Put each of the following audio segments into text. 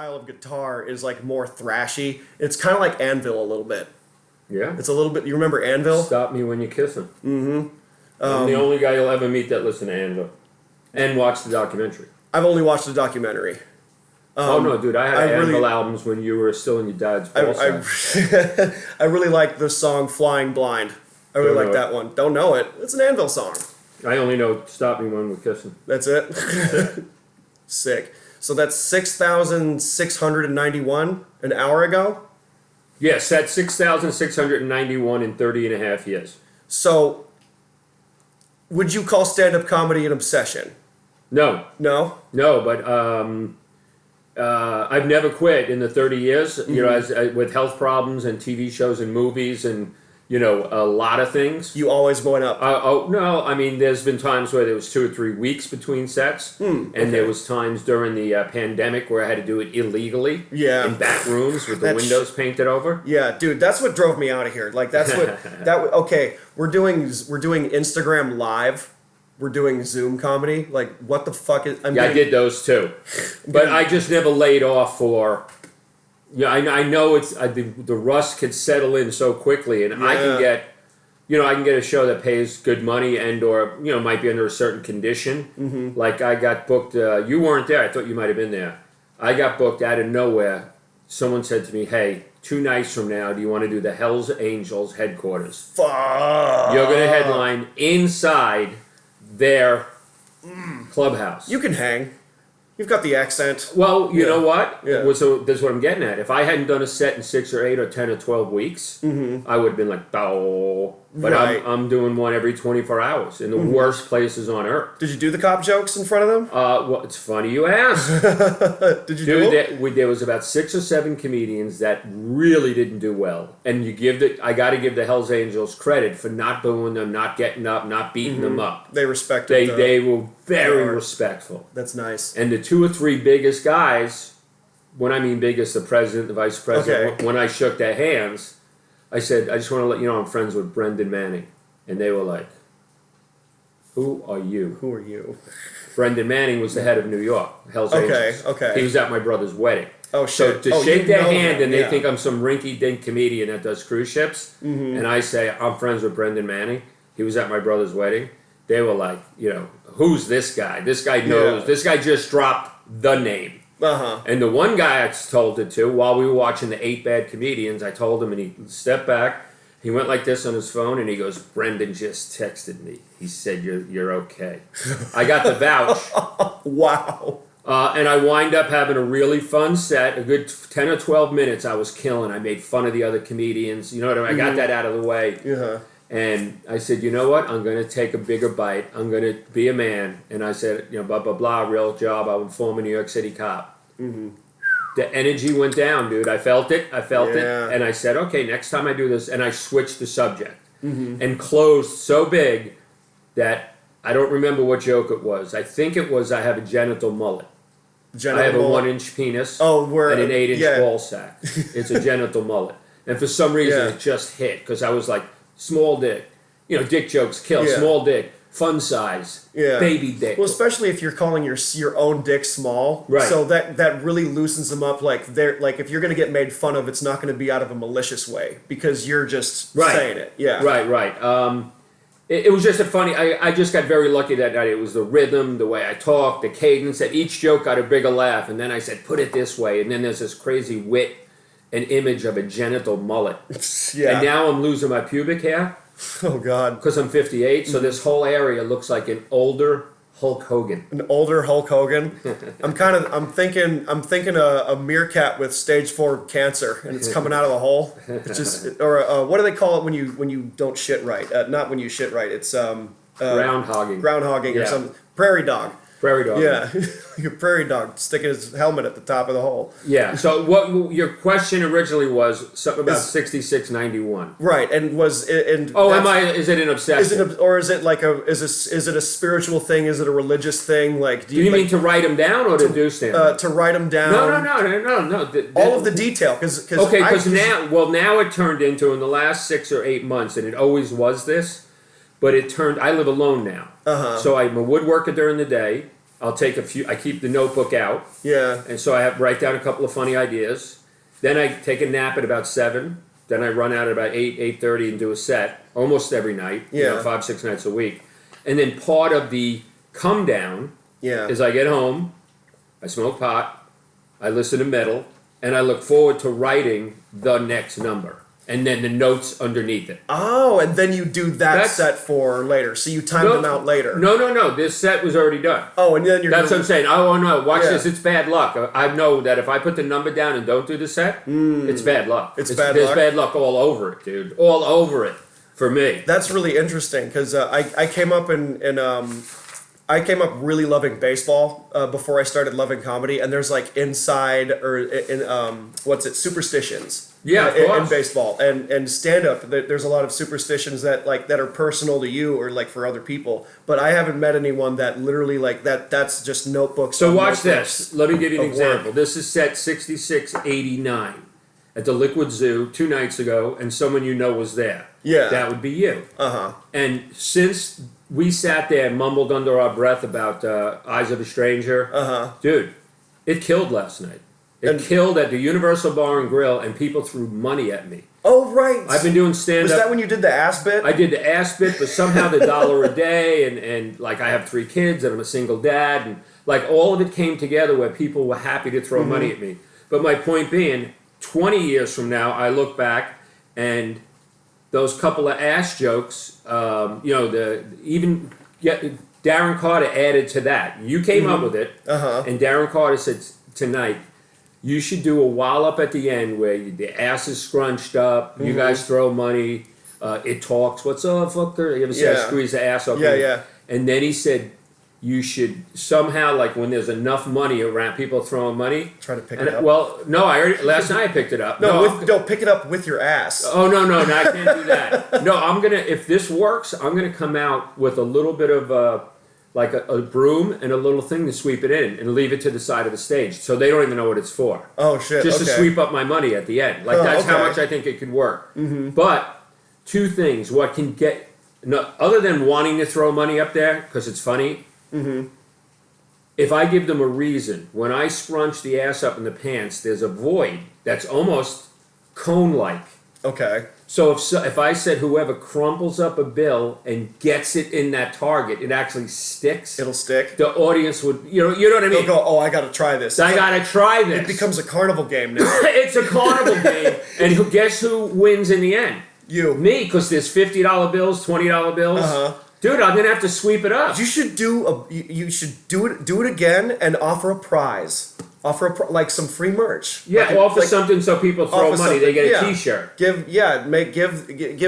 style of guitar is like more thrashy. It's kind of like Anvil a little bit. Yeah. It's a little bit. You remember Anvil? Stop Me When You Kiss Him. Mm-hmm. I'm the only guy you'll ever meet that listen to Anvil and watch the documentary. I've only watched the documentary. Oh no, dude! I had Anvil albums when you were still in your dad's ball sack. I really like the song "Flying Blind." I really like that one. Don't know it. It's an Anvil song. I only know "Stop Me When We're Kissing." That's it. Sick. So that's 6,691 an hour ago? Yes, that's 6,691 in 30 and a half years. So, would you call stand-up comedy an obsession? No. No? No, but I've never quit in the 30 years, you know, as with health problems and TV shows and movies and, you know, a lot of things. You always going up? No, I mean, there's been times where there was 2 or 3 weeks between sets, and there was times during the pandemic where I had to do it illegally in back rooms with the windows painted over. Yeah, dude, that's what drove me out of here. Like, that's what, okay, we're doing Instagram Live. We're doing Zoom comedy. Like, what the fuck is... I did those too. But I just never laid off for... Yeah, I know it's the rust could settle in so quickly, and I can get, you know, I can get a show that pays good money and or, you know, might be under a certain condition. Mm-hmm. Like I got booked, you weren't there, I thought you might have been there. I got booked out of nowhere. Someone said to me, hey, 2 nights from now, do you want to do the Hells Angels headquarters? Fuck. You're going to headline inside their clubhouse. You can hang. You've got the accent. Well, you know what? Yeah. So that's what I'm getting at. If I hadn't done a set in 6 or 8 or 10 or 12 weeks, I would have been like, oh. But I'm doing one every 24 hours in the worst places on earth. Did you do the cop jokes in front of them? Well, it's funny you ask. Did you do it? There was about 6 or 7 comedians that really didn't do well. And I got to give the Hells Angels credit for not booing them, not getting up, not beating them up. They respected They were very respectful. That's nice. And the 2 or 3 biggest guys, when I mean biggest, the president, the vice president, when I shook their hands, I said, I just want to let you know I'm friends with Brendan Manning. And they were like, who are you? Who are you? Brendan Manning was the head of New York, Hells Angels. Okay. He was at my brother's wedding. Oh, shit. So to shake their hand and they think I'm some rinky-dink comedian that does cruise ships, and I say, I'm friends with Brendan Manning. He was at my brother's wedding. They were like, you know, who's this guy? This guy knows. This guy just dropped the name. And the one guy I told it to, while we were watching the 8 Bad Comedians, I told him, and he stepped back. He went like this on his phone, and he goes, Brendan just texted me. He said, you're okay. I got the vouch. Wow. And I wind up having a really fun set, a good 10 or 12 minutes I was killing. I made fun of the other comedians. You know what I mean? I got that out of the way. And I said, you know what? I'm going to take a bigger bite. I'm going to be a man. And I said, you know, blah, blah, blah, real job. I would form a New York City cop. The energy went down, dude. I felt it. And I said, okay, next time I do this. And I switched the subject and closed so big that I don't remember what joke it was. I think it was I have a genital mullet. I have a 1-inch penis and an 8-inch ball sack. It's a genital mullet. And for some reason, it just hit because I was like, small dick. You know, dick jokes kill. Small dick. Fun size. Baby dick. Well, especially if you're calling your own dick small. Right. So that really loosens them up. Like, if you're going to get made fun of, it's not going to be out of a malicious way because you're just saying it. Yeah. Right. It was just a funny... I just got very lucky that night. It was the rhythm, the way I talked, the cadence, that each joke got a bigger laugh. And then I said, put it this way. And then there's this crazy wit and image of a genital mullet. And now I'm losing my pubic hair. Oh, God. Because I'm 58, so this whole area looks like an older Hulk Hogan. An older Hulk Hogan? I'm thinking a meerkat with stage 4 cancer, and it's coming out of the hole. It's just, or what do they call it when you don't shit right? Not when you shit right. It's groundhogging. Groundhogging or something. Prairie dog. Prairie dog. Yeah, like a prairie dog sticking his helmet at the top of the hole. Yeah. So what your question originally was something about 6691. Right, and was and is it an obsession? Or is it like is it a spiritual thing? Is it a religious thing? Like, do you mean to write them down or to do stand? To write them down. No. All of the detail, because now it turned into in the last 6 or 8 months, and it always was this. But I live alone now. So I'm a woodworker during the day. I'll take a few. I keep the notebook out, Yeah. and so I write down a couple of funny ideas. Then I take a nap at about 7. Then I run out at about 8:30 and do a set almost every night. Yeah. 5-6 nights a week. And then part of the come down Yeah. is I get home, I smoke pot, I listen to metal, and I look forward to writing the next number. And then the notes underneath it. Oh, and then you do that set for later. So you time them out later. No. This set was already done. Oh, and then you're. That's what I'm saying. Oh no! Watch Yeah. this. It's bad luck. I know that if I put the number down and don't do the set, it's bad luck. It's bad luck? There's bad luck all over it, dude. All over it for me. That's really interesting because I came up I came up really loving baseball before I started loving comedy, and there's like inside or in superstitions. Yeah, of in course. baseball and stand up. There's a lot of superstitions that are personal to you or like for other people. But I haven't met anyone that literally like that. That's just notebooks. So on watch notebooks this. Let me give you an of work. example. This is set 6689 at the Liquid Zoo 2 nights ago, and someone you know was there. Yeah. That would be you. Uh-huh. And since we sat there and mumbled under our breath about Eyes of a Stranger, dude, it killed last night. It killed at the Universal Bar and Grill, and people threw money at me. Oh, right. I've been doing stand-up. Was that when you did the ass bit? I did the ass bit, but somehow the $1 a day, and like I have 3 kids, and I'm a single dad, and like all of it came together where people were happy to throw money at me. But my point being, 20 years from now, I look back, and those couple of ass jokes, Darren Carter added to that. You came up with it, and Darren Carter said tonight, you should do a wallop at the end where the ass is scrunched up, you guys throw money, it talks, what's up, fucker? You ever say squeeze the ass up? Yeah. And then he said, you should somehow, like when there's enough money around, people throwing money. Try to pick it up. Well, no, last night I picked it up. No, pick it up with your ass. Oh, no, I can't do that. No, if this works, I'm going to come out with a little bit of like a broom and a little thing to sweep it in and leave it to the side of the stage so they don't even know what it's for. Oh, shit. Just to sweep up my money at the end. Like that's how much I think it could work. But 2 things. What can get, other than wanting to throw money up there because it's funny, if I give them a reason, when I scrunch the ass up in the pants, there's a void that's almost cone-like. Okay. So if I said whoever crumples up a bill and gets it in that target, it actually sticks. It'll stick. The audience would, you know what I mean? They'll go, oh, I got to try this. I got to try this. It becomes a carnival game now. It's a carnival game, and guess who wins in the end? You. Me, because there's $50 bills, $20 bills. Dude, I'm gonna have to sweep it up. You should do it again and offer a prize. Like some free merch. Yeah, offer something so people throw money. They get a T-shirt. Give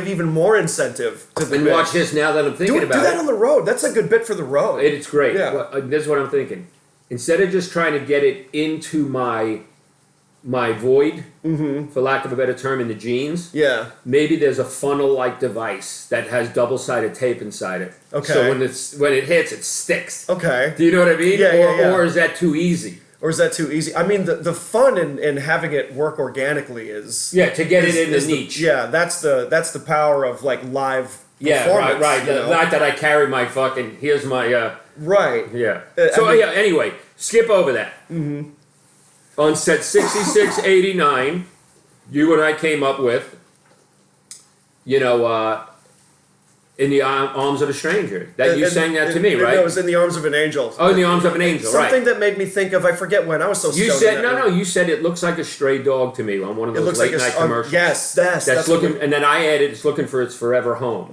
even more incentive to the. And bit. watch this. Now that I'm thinking about it, do that on the road. That's a good bit for the road. It's great. Yeah. Well, this is what I'm thinking. Instead of just trying to get it into my void, for lack of a better term, in the jeans. Yeah. Maybe there's a funnel-like device that has double-sided tape inside it. Okay. So when it hits, it sticks. Okay. Do you know what I mean? Yeah. Or is that too easy? Or is that too easy? I mean, the fun in having it work organically is to get it in the niche. That's the power of like live performance. Right. Not that I carry my fucking. Here's my. Right. Yeah. Anyway, skip over that. On set 6689, you and I came up with, In the Arms of a Stranger. You sang that to me, right? No, it was In the Arms of an Angel. Oh, In the Arms of an Angel, Something that made me think of, I forget when, I was so stoned. You said, you said it looks like a stray dog to me on one of those late night commercials. Yes, that's looking, and then I added, it's looking for its forever home.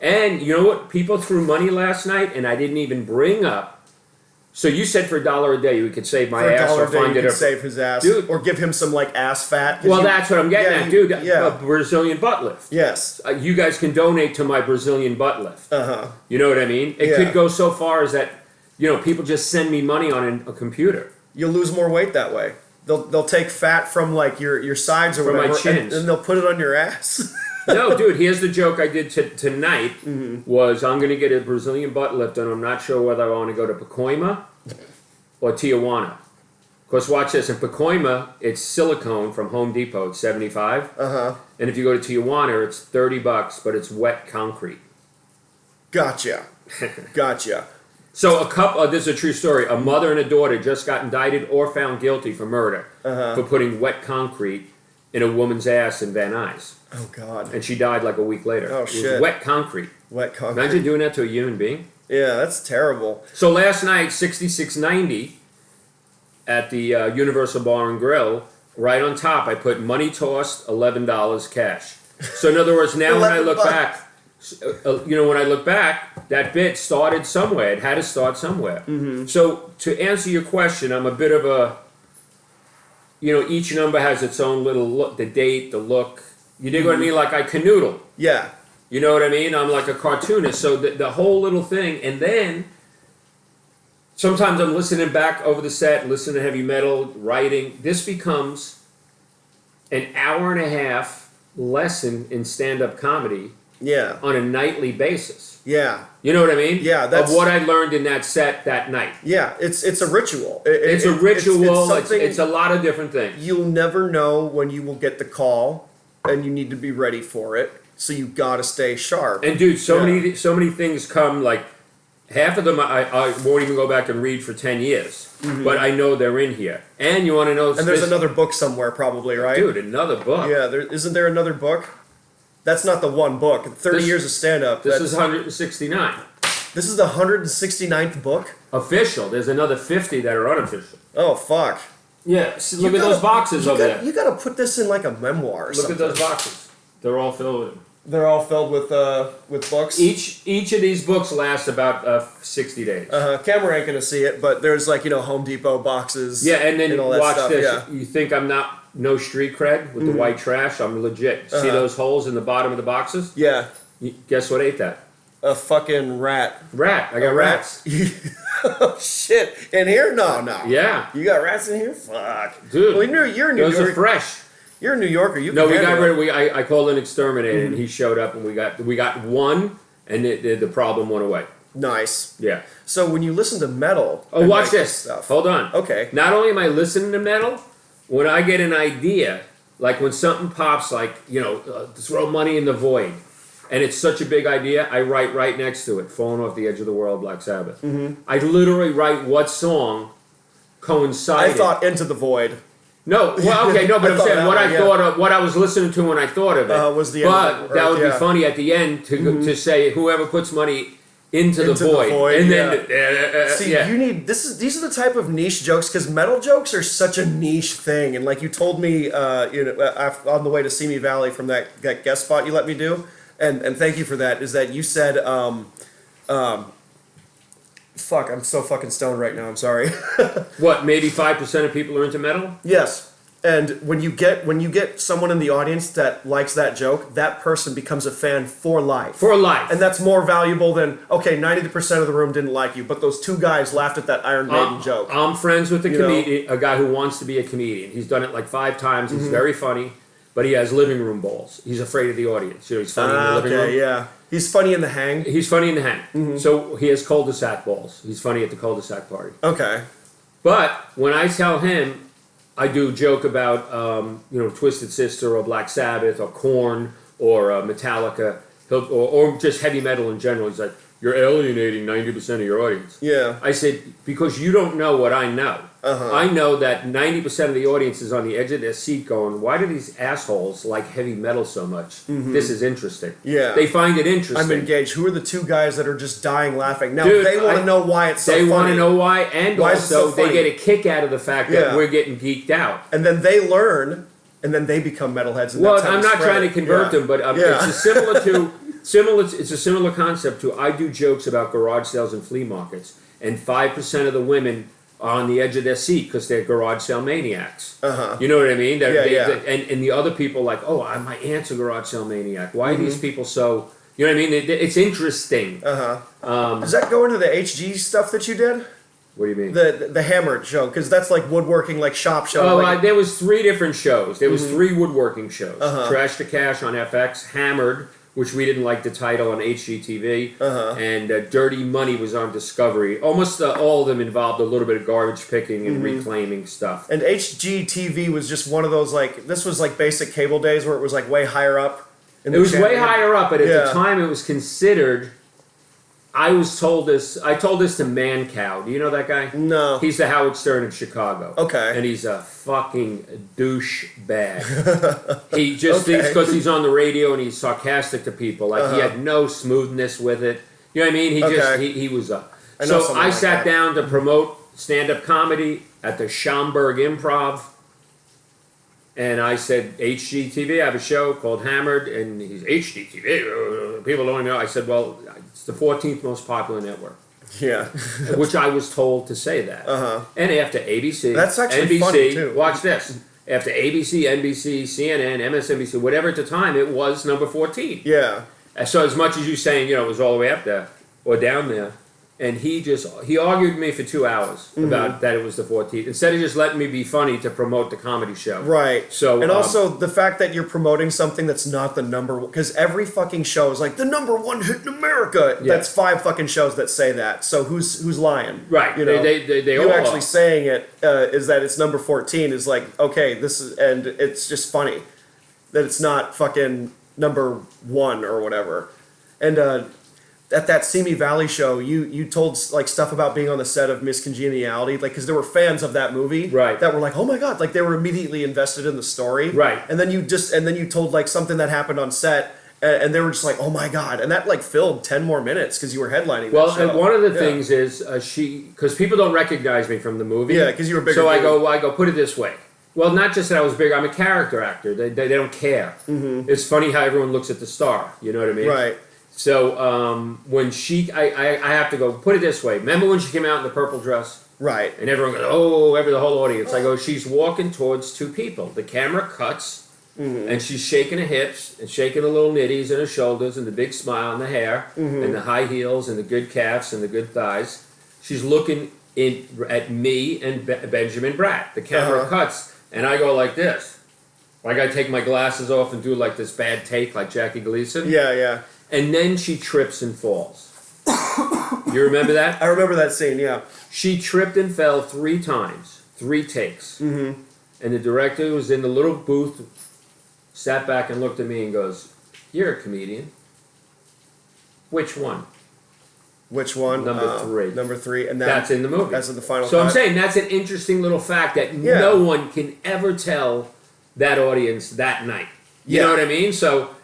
And you know what? People threw money last night, and I didn't even bring up. So you said for $1 a day we could save my ass or find it. Save his ass, dude, or give him some like ass fat. Well, that's what I'm getting at, dude. A Brazilian butt lift. Yes. You guys can donate to my Brazilian butt lift. You know what I mean? It could go so far as that, people just send me money on a computer. You'll lose more weight that way. They'll take fat from like your sides or from whatever, my chins, and they'll put it on your ass. No, dude, here's the joke I did tonight was I'm going to get a Brazilian butt lift, and I'm not sure whether I want to go to Pacoima or Tijuana. Of course, watch this. In Pacoima, it's silicone from Home Depot. It's $75. And if you go to Tijuana, it's $30, but it's wet concrete. Gotcha. So a couple. This is a true story. A mother and a daughter just got indicted or found guilty for murder for putting wet concrete in a woman's ass in Van Nuys. Oh God! And she died like a week later. Oh It was wet concrete. Wet concrete. Imagine doing that to a human being. Yeah, that's terrible. So last night, 66.90 at the Universal Bar and Grill. Right on top, I put money tossed, $11 cash. So in other words, now when I look back, when I look back, that bit started somewhere. It had to start somewhere. Mm-hmm. So to answer your question, I'm a bit of a, each number has its own little look, the date, the look. You dig what I mean? Like I canoodle. Yeah. You know what I mean? I'm like a cartoonist. So the whole little thing, and then sometimes I'm listening back over the set, listening to heavy metal, writing. This becomes an hour and a half lesson in stand-up comedy. Yeah. On a nightly basis. Yeah. You know what I mean? Yeah. Of what I learned in that set that night. Yeah. It's a ritual. It's a ritual. It's it's a lot of different things. You'll never know when you will get the call, and you need to be ready for it. So you gotta stay sharp. And dude, so many things come. Like half of them, I won't even go back and read for 10 years. Mm-hmm. But I know they're in here. And you want to know? And there's another book somewhere, probably, right? Dude, another book. Yeah. Isn't there another book? That's not the one book. 30 years of stand-up. This is 169. This is the 169th book? Official. There's another 50 that are unofficial. Oh, fuck. Yeah, look at those boxes over there. You gotta put this in like a memoir or something. Look at those boxes. They're all filled with them. They're all filled with books? Each of these books lasts about 60 days. Camera ain't gonna see it, but there's like, Home Depot boxes. Yeah, and then all that watch stuff. this. Yeah. You think I'm no street cred with the white trash? I'm legit. See those holes in the bottom of the boxes? Yeah. Guess what ate that? A fucking rat. Rat. I got rats. Oh, shit. In here? No. Yeah. You got rats in here? Fuck. Dude. Well, you're in New York. Those are fresh. You're a New Yorker. You no, can we got handle rid of. I called an exterminator, and he showed up, and we got one, and the problem went away. Nice. Yeah. So when you listen to metal, watch this stuff. Hold on. Okay. Not only am I listening to metal, when I get an idea, like when something pops, like throw money in the void, and it's such a big idea, I write right next to it, "Falling Off the Edge of the World," Black Sabbath. Mm-hmm. I literally write what song coincided. I thought "Into the Void." No, well, okay, no, but I'm saying what I thought of, what I was listening to when I thought of it. Was the but that would be funny at the end to say whoever puts money into the void, and then see, you need these are the type of niche jokes, because metal jokes are such a niche thing, and like you told me, on the way to Simi Valley from that guest spot you let me do, and thank you for that. Is that you said, fuck, I'm so fucking stoned right now. I'm sorry. What? Maybe 5% of people are into metal? Yes. And when you get someone in the audience that likes that joke, that person becomes a fan for life. For life. And that's more valuable than, 90% of the room didn't like you, but those two guys laughed at that Iron Maiden joke. I'm friends with a comedian, a guy who wants to be a comedian. He's done it like 5 times. He's very funny, but he has living room balls. He's afraid of the audience. He's funny in the living room. Yeah. He's funny in the hang. He's funny in the hang. Mm-hmm. So he has cul-de-sac balls. He's funny at the cul-de-sac party. Okay. But when I tell him, I do joke about, Twisted Sister or Black Sabbath or Korn or Metallica or just heavy metal in general. He's like, "You're alienating 90% of your audience." Yeah. I said, because you don't know what I know. I know that 90% of the audience is on the edge of their seat going, "Why do these assholes like heavy metal so much? This is interesting." Yeah. They find it interesting. I'm engaged. Who are the two guys that are just dying laughing? Now, Dude, they want to know why it's so funny. They want to know why, and why also they get a kick out of the fact that we're getting geeked out. And then they learn, and then they become metalheads. And Well, I'm not trying to convert them, but it's a similar concept to, I do jokes about garage sales and flea markets, and 5% of the women are on the edge of their seat because they're garage sale maniacs. You know what I mean? And the other people like, "Oh, my aunt's a garage sale maniac. Why are these people so..." You know what I mean? It's interesting. Does that go into the HG stuff that you did? What do you mean? The Hammered show, because that's like woodworking, like shop show. Oh, there was 3 different shows. There was 3 woodworking shows. Trash to Cash on FX, Hammered, which we didn't like the title, on HGTV, and Dirty Money was on Discovery. Almost all of them involved a little bit of garbage picking and reclaiming stuff. And HGTV was just one of those, like, this was like basic cable days where it was like way higher up. It was way higher up, but at the time it was considered, I told this to Mancow. Do you know that guy? No. He's the Howard Stern of Chicago. Okay. And he's a fucking douchebag. He just thinks because he's on the radio and he's sarcastic to people. Like he had no smoothness with it. You know what I mean? He was a. So I sat down to promote stand-up comedy at the Schaumburg Improv. And I said, HGTV, I have a show called Hammered, and he's HGTV, people don't know. I said, well, it's the 14th most popular network. Yeah. Which I was told to say that. And after ABC, that's actually NBC, funny too. Watch this. After ABC, NBC, CNN, MSNBC, whatever at the time, it was number 14. Yeah. So as much as you saying, it was all the way up there, or down there, and he argued with me for 2 hours about that it was the 14th, instead of just letting me be funny to promote the comedy show. Right. So and also the fact that you're promoting something that's not the number one, because every fucking show is like the number one hit in America. Yeah. That's 5 fucking shows that say that. So who's lying? Right. You know, they you all actually are. saying it is that it's number 14 is like, okay, this is, and it's just funny that it's not fucking number 1 or whatever. And at that Simi Valley show, you told like stuff about being on the set of Miss Congeniality, like because there were fans of that movie, right? That were like, oh my god, like they were immediately invested in the story, right? And then you told like something that happened on set, and they were just like, oh my god, and that like filled 10 more minutes because you were headlining. Well, that show. And one of the things is because people don't recognize me from the movie, yeah, because you were bigger. So I go put it this way. Well, not just that I was bigger. I'm a character actor. They don't care. Mm-hmm. It's funny how everyone looks at the star. You know what I mean? Right. So when I have to go, put it this way. Remember when she came out in the purple dress? Right. And everyone goes, oh, the whole audience. I go, she's walking towards 2 people. The camera cuts, and she's shaking her hips and shaking her little nitties and her shoulders and the big smile and the hair and the high heels and the good calves and the good thighs. She's looking at me and Benjamin Bratt. The camera cuts, and I go like this. Like I take my glasses off and do like this bad take like Jackie Gleason. Yeah, yeah. And then she trips and falls. You remember that? I remember that scene, yeah. She tripped and fell 3 times, 3 takes. Mm-hmm. And the director was in the little booth, sat back and looked at me and goes, you're a comedian. Which one? Which one? Number 3. Number 3. And that's in the movie. That's in the final So cut. I'm saying that's an interesting little fact that no one can ever tell that audience that night. You know what I mean? So...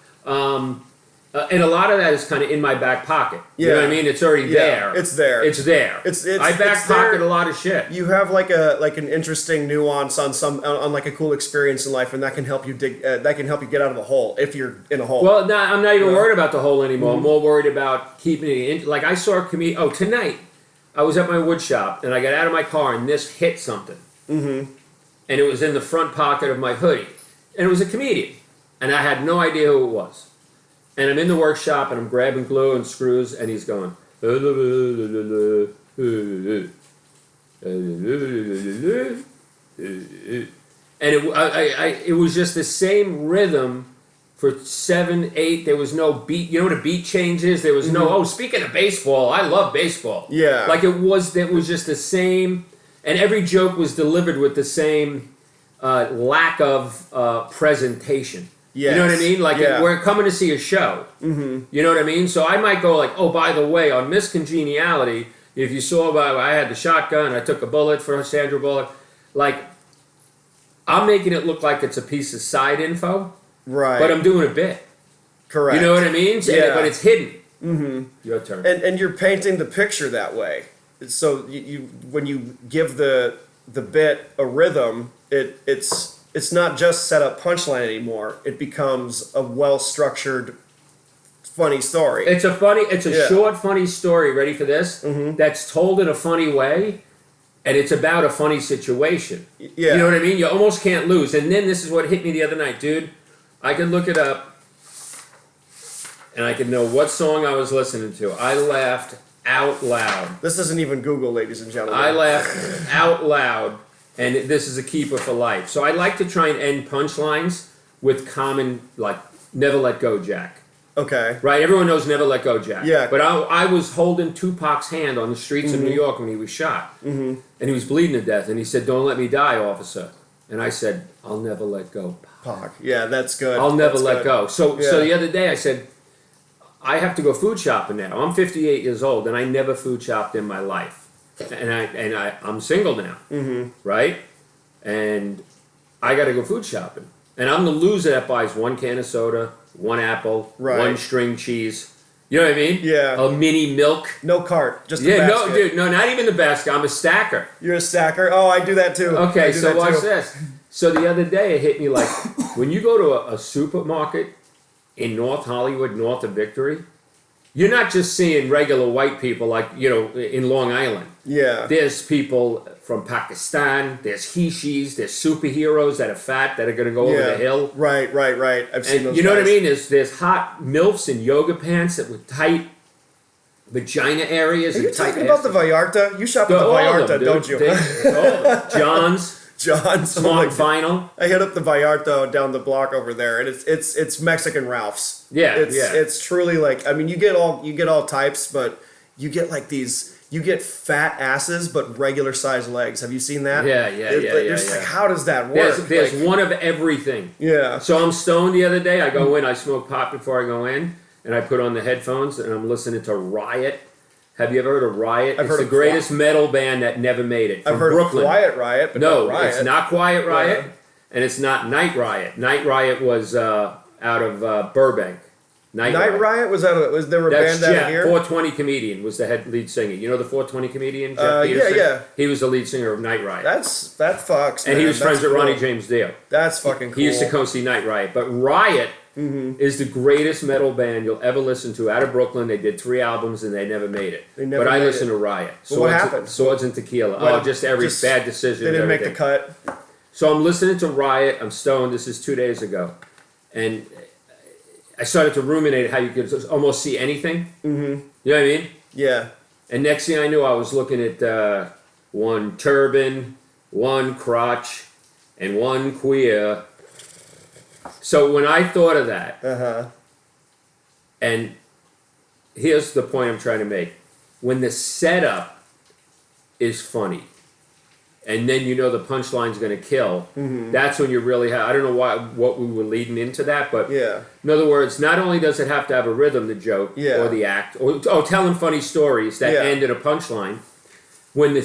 and a lot of that is kind of in my back pocket. You know what I mean? It's already there. It's there. It's there. I back pocket a lot of shit. You have like an interesting nuance on like a cool experience in life, and that can help you get out of the hole if you're in a hole. Well, I'm not even worried about the hole anymore. I'm more worried about keeping it in. Like I saw a comedian. Oh, tonight I was at my wood shop and I got out of my car and this hit something. Mm-hmm. And it was in the front pocket of my hoodie, and it was a comedian, and I had no idea who it was. And I'm in the workshop and I'm grabbing glue and screws and he's going. And it was just the same rhythm for 7, 8. There was no beat. You know what a beat change is? There was no, speaking of baseball, I love baseball. Yeah. Like it was just the same. And every joke was delivered with the same lack of presentation. Yes. You know what I mean? Like, we're coming to see a show. Mm-hmm. You know what I mean? So I might go like, oh, by the way, on Miss Congeniality, if you saw, I had the shotgun, I took a bullet for Sandra Bullock. Like, I'm making it look like it's a piece of side info. Right. But I'm doing a bit. Correct. You know what I mean? Yeah. But it's hidden. Mm-hmm. Your turn. And you're painting the picture that way. So you when you give the bit a rhythm, it's not just set up punchline anymore. It becomes a well-structured, funny story. It's a short, funny story. Ready for this? Mm-hmm. That's told in a funny way, and it's about a funny situation. Yeah. You know what I mean? You almost can't lose. And then this is what hit me the other night, dude. I could look it up, and I could know what song I was listening to. I laughed out loud. This isn't even Google, ladies and gentlemen. I laughed out loud. And this is a keeper for life. So I like to try and end punchlines with common, like, never let go, Jack. Okay. Right? Everyone knows never let go, Jack. Yeah. But I was holding Tupac's hand on the streets of New York when he was shot. Mm-hmm. And he was bleeding to death. And he said, don't let me die, officer. And I said, I'll never let go, Pac. Yeah, that's good. I'll never let go. So the other day I said, I have to go food shopping now. I'm 58 years old, and I never food shopped in my life, and I'm single now, right? And I got to go food shopping, and I'm the loser that buys one can of soda, one apple, one string cheese. You know what I mean? Yeah. A mini milk. No cart, just a basket. No, dude, no, not even the basket. I'm a stacker. You're a stacker? Oh, I do that too. Okay, so watch this. So the other day it hit me like, when you go to a supermarket in North Hollywood, north of Victory, you're not just seeing regular white people like, in Long Island. Yeah. There's people from Pakistan, there's hishis, there's superheroes that are fat that are going to go over the hill. Right. I've seen those You know guys. what I mean? There's hot MILFs in yoga pants that with tight vagina areas. Are you and tight talking about the Vallarta? You shop at the Vallarta, don't you? John's, Smart Final. I hit up the Vallarta down the block over there, and it's Mexican Ralph's. It's truly like, I mean, you get all types, but you get like these. You get fat asses, but regular sized legs. Have you seen that? Yeah. Like, how does that work? There's one of everything. Yeah. So I'm stoned the other day. I go in, I smoke pot before I go in, and I put on the headphones, and I'm listening to Riot. Have you ever heard of Riot? It's the greatest metal band that never made it. I've heard Brooklyn. of Quiet Riot, but no, not Riot. It's not Quiet Riot, and it's not Night Riot. Night Riot was out of Burbank. Night Riot was there were a band out here? 420 Comedian was the lead singer. You know the 420 Comedian, Jeff Peterson? Yeah. He was the lead singer of Night Riot. That fucks, and man. he was friends with Ronnie James Dio. That's fucking cool. He used to come see Night Riot. But Riot is the greatest metal band you'll ever listen to out of Brooklyn. They did 3 albums and they never made it. But I listened to Riot. Well, what happened? Swords and Tequila. Just bad decision. They didn't make the cut. So I'm listening to Riot. I'm stoned. This is 2 days ago. And I started to ruminate how you could almost see anything. You know what I mean? Yeah. And next thing I knew, I was looking at one turban, one crotch, and one queer. So when I thought of that, and here's the point I'm trying to make. When the setup is funny, and then you know the punchline's going to kill, that's when you really have... I don't know what we were leading into that, but in other words, not only does it have to have a rhythm, the joke, or the act, or telling funny stories that end at a punchline, when they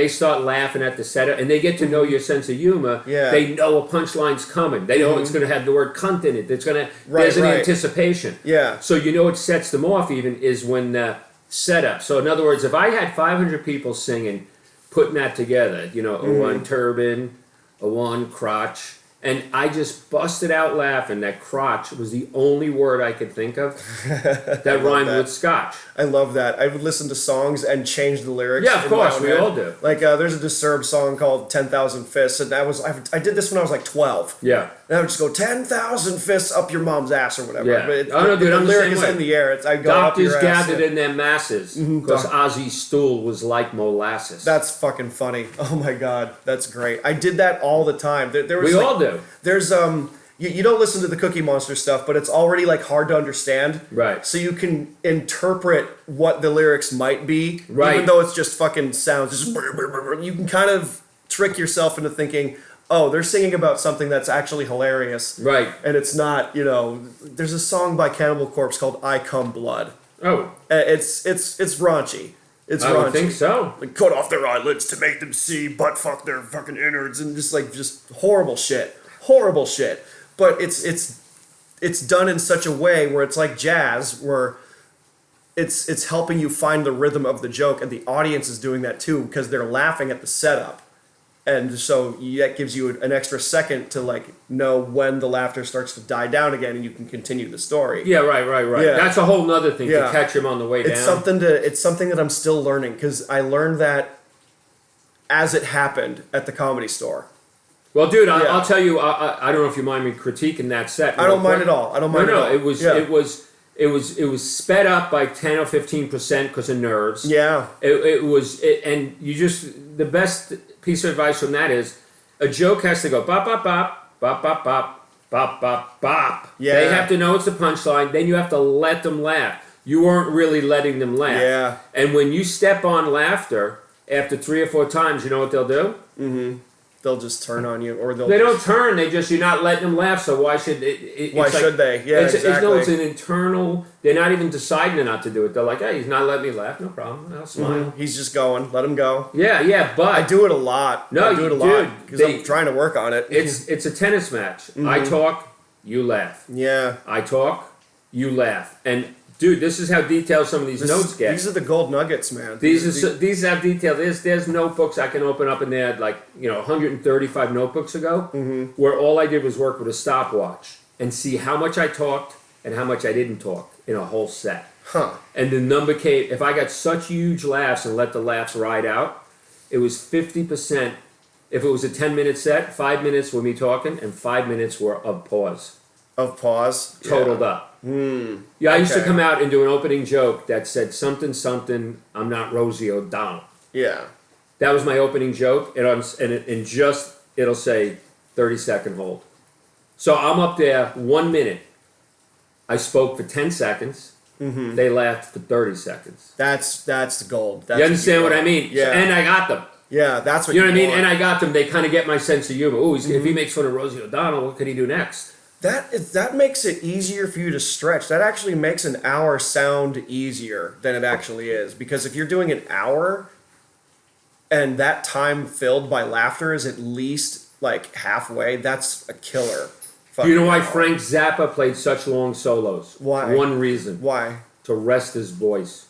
start laughing at the setup, and they get to know your sense of humor, they know a punchline's coming. They know it's going to have the word cunt in it. There's an anticipation. Yeah. So you know what sets them off even is when the setup. So in other words, if I had 500 people singing, putting that together, a one turban, a one crotch, and I just busted out laughing. That crotch was the only word I could think of that rhymed with scotch. I love that. I would listen to songs and change the lyrics. Yeah, of course, we all do. Like, there's a Disturbed song called 10,000 Fists, and I did this when I was like 12. Yeah. And I would just go, 10,000 fists up your mom's ass or whatever. Yeah. But dude, the I'm lyric the is same way. in the air. I go Doctors up your ass. gathered in their masses because Ozzy's stool was like molasses. That's fucking funny. Oh my God. That's great. I did that all the time. We all do. There's, you don't listen to the Cookie Monster stuff, but it's already like hard to understand. Right. So you can interpret what the lyrics might be, even though it's just fucking sounds. Just you can kind of trick yourself into thinking, oh, they're singing about something that's actually hilarious. Right. And it's not, there's a song by Cannibal Corpse called I Come Blood. Oh. It's raunchy. It's I raunchy. would think so. Like, cut off their eyelids to make them see, butt fuck their fucking innards, and just horrible shit. Horrible shit. But it's done in such a way where it's like jazz, where it's helping you find the rhythm of the joke, and the audience is doing that too because they're laughing at the setup, and so that gives you an extra second to like know when the laughter starts to die down again, and you can continue the story. Yeah, right. Yeah. That's a whole nother thing to catch him on the way down. It's something that I'm still learning because I learned that as it happened at the Comedy Store. Well, dude, I'll tell you. I don't know if you mind me critiquing that set. I don't mind at all. No, it was sped up by 10 or 15% because of nerves. Yeah. And you just the best piece of advice from that is a joke has to go bop bop bop bop bop bop bop bop bop. Yeah. They have to know it's the punchline. Then you have to let them laugh. You weren't really letting them laugh. Yeah. And when you step on laughter after 3 or 4 times, you know what they'll do? they'll just turn on you, or They don't turn. You're not letting them laugh. So why should it? Why should they? Yeah, exactly. It's an internal. They're not even deciding not to do it. They're like, hey, he's not letting me laugh. No problem. I'll smile. Mm-hmm. He's just going. Let him go. Yeah. But I do it a lot. No, I do it a lot because I'm trying to work on it. It's a tennis match. I talk, you laugh. Yeah. I talk, you laugh. And dude, this is how detailed some of these notes get. These are the gold nuggets, man. These have detail. There's notebooks I can open up in there, like 135 notebooks ago, where all I did was work with a stopwatch and see how much I talked and how much I didn't talk in a whole set. Huh. And the number came. If I got such huge laughs and let the laughs ride out, it was 50%. If it was a 10-minute set, 5 minutes were me talking, and 5 minutes were of pause. Of pause, Totaled up. Yeah, I used to come out and do an opening joke that said something. I'm not Rosie O'Donnell. Yeah. That was my opening joke, and it'll say 30-second hold. So I'm up there 1 minute. I spoke for 10 seconds. They laughed for 30 seconds. That's the gold. That's you understand what I mean? Yeah. And I got them. Yeah, that's what you know what I mean. want. And I got them. They kind of get my sense of humor. Ooh, if he makes fun of Rosie O'Donnell, what could he do next? That makes it easier for you to stretch. That actually makes an hour sound easier than it actually is. Because if you're doing an hour and that time filled by laughter is at least like halfway, that's a killer. Do you know why Frank Zappa played such long solos? Why? One reason. Why? To rest his voice.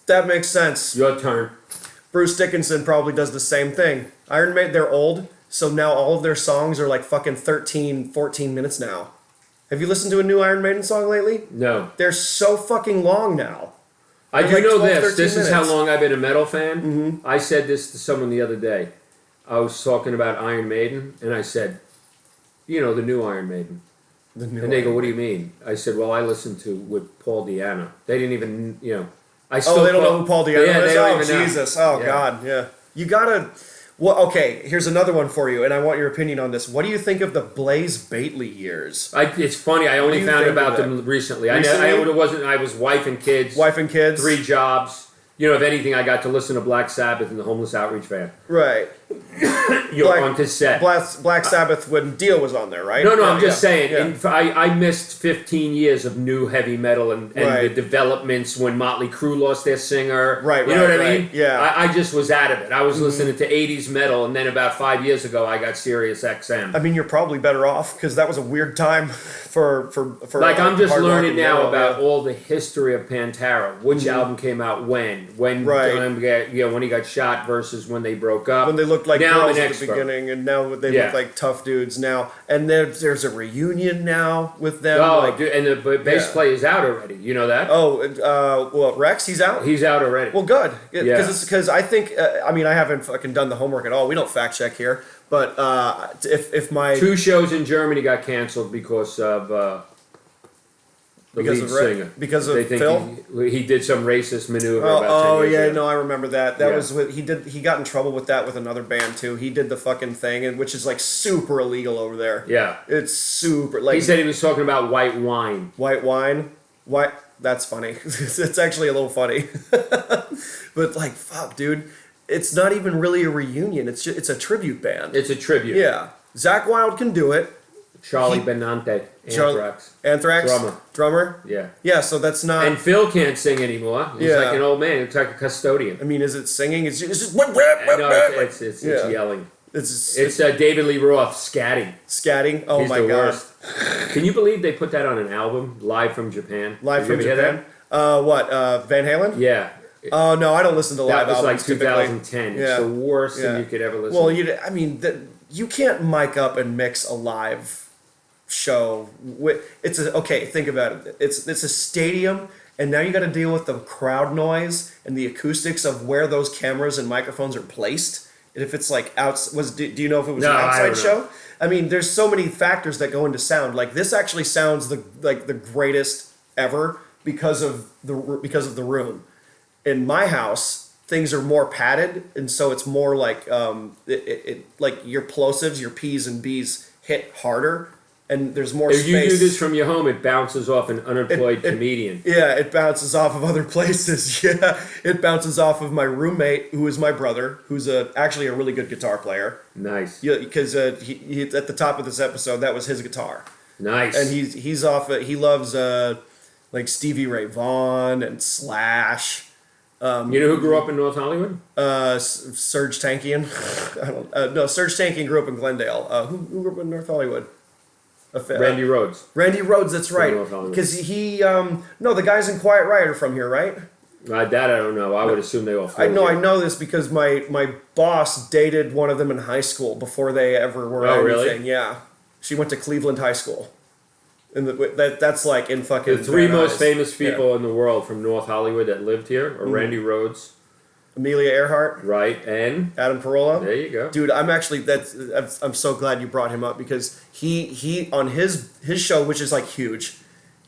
That makes sense. Your turn. Bruce Dickinson probably does the same thing. Iron Maiden, they're old, so now all of their songs are like fucking 13, 14 minutes now. Have you listened to a new Iron Maiden song lately? No. They're so fucking long now. I do like know 12, this. This 13 is how minutes. long I've been a metal fan. I said this to someone the other day. I was talking about Iron Maiden, and I said, the new Iron Maiden. And they go, what do you mean? I said, well, I listened to with Paul Di'Anno. They didn't even, I still they don't know who Paul Di'Anno is? They don't Oh, even know. Jesus. Oh, Yeah. God. Yeah. You gotta... Well, okay, here's another one for you, and I want your opinion on this. What do you think of the Blaze Batley years? It's funny. I only do you found think about of them recently. Recently? I was wife and kids. Wife and kids? 3 jobs. If anything, I got to listen to Black Sabbath and the Homeless Outreach Band. Right. On cassette. Black Sabbath when Dio was on there, right? No, Yeah, I'm just saying. yeah. I missed 15 years of new heavy metal and Right. the developments when Motley Crue lost their singer. Right, You know what I right. mean? Yeah. I just was out of it. I was listening to 80s metal, and then about 5 years ago, I got Sirius XM. I mean, you're probably better off because that was a weird time for Like I'm just hard rock learning and now metal, about yeah. all the history of Pantera. Which album came out when Right. when he got shot versus when they broke up. When they looked like Now I'm girls an at the expert. beginning, and now they Yeah. look like tough dudes now. And there's a reunion now with them. Oh, like, dude, and the bass Yeah. player is out already. You know that? well, Rex, he's out. He's out already. Well, good. Yeah. Because I think I haven't fucking done the homework at all. We don't fact check here. But if my 2 shows in Germany got canceled because of the because lead of singer. because of They think Phil. he did some racist maneuver. about 10 Oh years yeah, ago. no, I remember that. That Yeah. was what he got in trouble with that with another band too. He did the fucking thing, and which is like super illegal over there. Yeah. It's super like He said he was talking about white wine. white wine. White. That's funny. It's actually a little funny. But like, fuck, dude, it's not even really a reunion. It's a tribute band. It's a tribute. Yeah, Zach Wilde can do it. Charlie Benante, Anthrax. Anthrax. Drummer. Yeah. Yeah. So that's not. And Phil can't sing anymore. He's Yeah. like an old man. He's like a custodian. I mean, is it singing? It's just No, it's Yeah. yelling. It's It's David Lee Roth scatting. scatting. Oh He's my the god. worst. Can you believe they put that on an album live from Japan? Live Did you from ever hear Japan. What? Van Halen? that? Yeah. Oh no, I don't listen to live That was like albums typically. 2010. Yeah. It's the worst Yeah. thing you could ever listen Well, to. you can't mic up and mix a live show. Okay, think about it. It's a stadium, and now you got to deal with the crowd noise and the acoustics of where those cameras and microphones are placed. And if it's like do you know if it was No, an I outside don't know. show? I mean, there's so many factors that go into sound. Like this actually sounds the greatest ever because of the room. In my house, things are more padded, and so it's more like like your plosives, your P's and B's hit harder and there's more If space. you do this from your home, it bounces off an unemployed comedian. Yeah, it bounces off of other places. Yeah, it bounces off of my roommate, who is my brother, who's actually a really good guitar player. Nice. Yeah, because he at the top of this episode, that was his guitar. Nice. And he's off. He loves like Stevie Ray Vaughan and Slash. You know who grew up in North Hollywood? Serge Tankian. No, Serge Tankian grew up in Glendale. Who grew up in North Hollywood? Randy Rhoads. Randy Rhoads, that's right. Because the guys in Quiet Riot are from here, right? That I don't know. I would assume they all. I know this because my boss dated one of them in high school before they ever were anything. Really? Yeah, she went to Cleveland High School, and that's like in fucking. The three most Eyes. famous people in the world from North Hollywood that lived here are Randy Rhoads, Amelia Earhart, right, and Adam Carolla. There you go, dude. I'm so glad you brought him up because he on his show, which is like huge.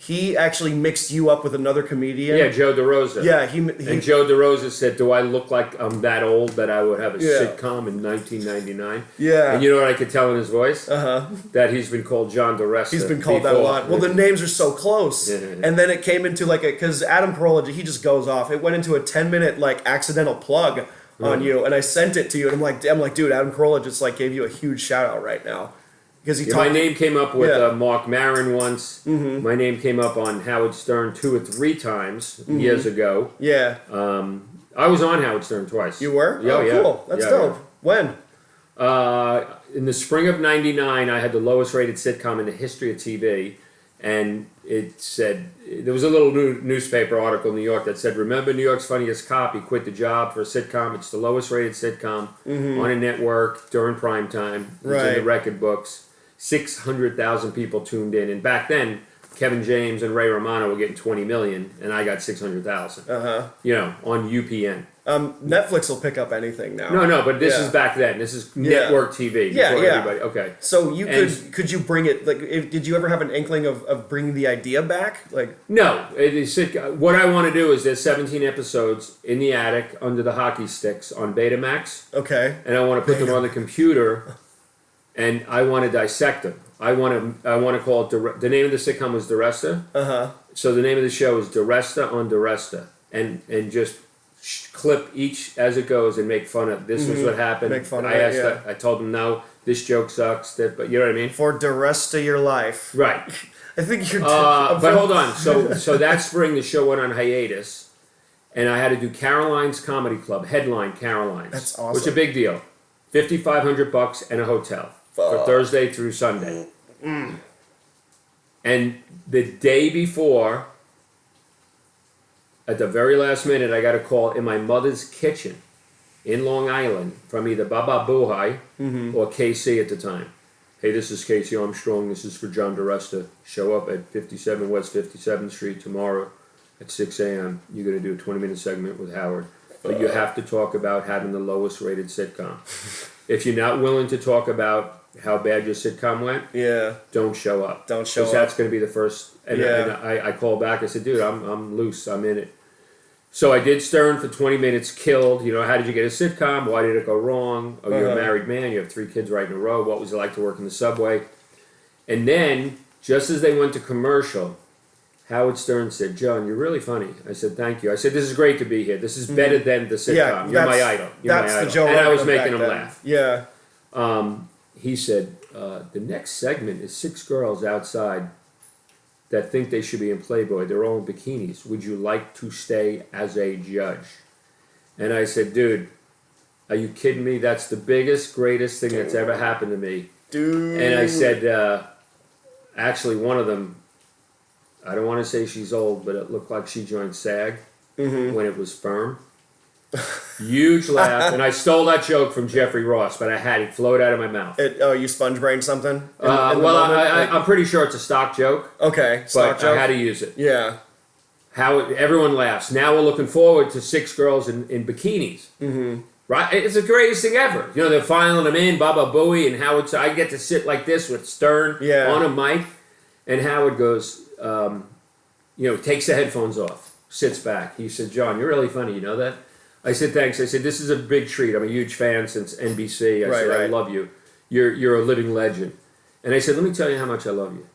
He actually mixed you up with another comedian. Yeah, Joe DeRosa. Yeah, and Joe DeRosa said, "Do I look like I'm that old that I would have a sitcom in 1999?" Yeah. And you know what I could tell in his voice? Uh-huh. That he's been called John DeResta. He's been called that a lot. Well, the names are so close. And then it came into because Adam Carolla, he just goes off. It went into a 10-minute like accidental plug on you, and I sent it to you, and I'm like, dude, Adam Carolla just like gave you a huge shout out right now. Because my name came up with Mark Maron once. Mm-hmm. My name came up on Howard Stern 2 or 3 times years ago. Yeah. I was on Howard Stern twice. You were? Yeah, oh, cool. That's dope. Yeah. When? In the spring of '99, I had the lowest rated sitcom in the history of TV. And it said, there was a little newspaper article in New York that said, remember New York's funniest cop, he quit the job for a sitcom. It's the lowest rated sitcom on a network during prime time. It's in the record books. 600,000 people tuned in. And back then, Kevin James and Ray Romano were getting 20 million, and I got 600,000. On UPN. Netflix will pick up anything now. No, but this is back then. This is network TV. Everybody. Okay. So could you bring it, did you ever have an inkling of bringing the idea back? No. What I want to do is there's 17 episodes in the attic under the hockey sticks on Betamax. Okay. And I want to put them on the computer, and I want to dissect them. I want to call it, the name of the sitcom was Diresta. Uh-huh. So the name of the show is Diresta on Diresta. And just clip each as it goes and make fun of this was what happened. Make fun of it, I told them, no, this joke sucks. But you know what I mean? For the rest of your life. Right. I think you're... but hold on. So that spring the show went on hiatus, and I had to do Caroline's Comedy Club, headline Caroline's. That's awesome. Which is a big deal. $5,500 and a hotel for Thursday through Sunday. And the day before, at the very last minute, I got a call in my mother's kitchen in Long Island from either Baba Boohai or KC at the time. Hey, this is Casey Armstrong. This is for John DeResta. Show up at 57 West 57th Street tomorrow at 6 a.m. You're going to do a 20-minute segment with Howard. But you have to talk about having the lowest rated sitcom. If you're not willing to talk about how bad your sitcom went, don't show up. Don't show up. Because that's going to be the first. And I called back. I said, dude, I'm loose. I'm in it. So I did Stern for 20 minutes, killed. How did you get a sitcom? Why did it go wrong? Oh, you're a married man. You have 3 kids right in a row. What was it like to work in the subway? And then, just as they went to commercial, Howard Stern said, John, you're really funny. I said, thank you. I said, this is great to be here. This is better than the sitcom. You're my idol. The Joe and I was Rogan making him laugh. Yeah. He said, the next segment is 6 girls outside that think they should be in Playboy. They're all in bikinis. Would you like to stay as a judge? And I said, dude, are you kidding me? That's the biggest, greatest thing that's ever happened to me. Dude. And I said, actually, one of them, I don't want to say she's old, but it looked like she joined SAG when it was firm. Huge laugh. And I stole that joke from Jeffrey Ross, but I had it float out of my mouth. You sponge brained something? I'm pretty sure it's a stock joke. Okay, stock but joke. I had to use it. Yeah. Everyone laughs. Now we're looking forward to 6 girls in bikinis. Mm-hmm. Right? It's the greatest thing ever. They're filing them in, Baba Booey and Howard. I get to sit like this with Stern on a mic, and Howard goes, takes the headphones off, sits back. He said, John, you're really funny. You know that? I said, thanks. I said, this is a big treat. I'm a huge fan since NBC. I said, I love you. You're a living legend. And I said, let me tell you how much I love you.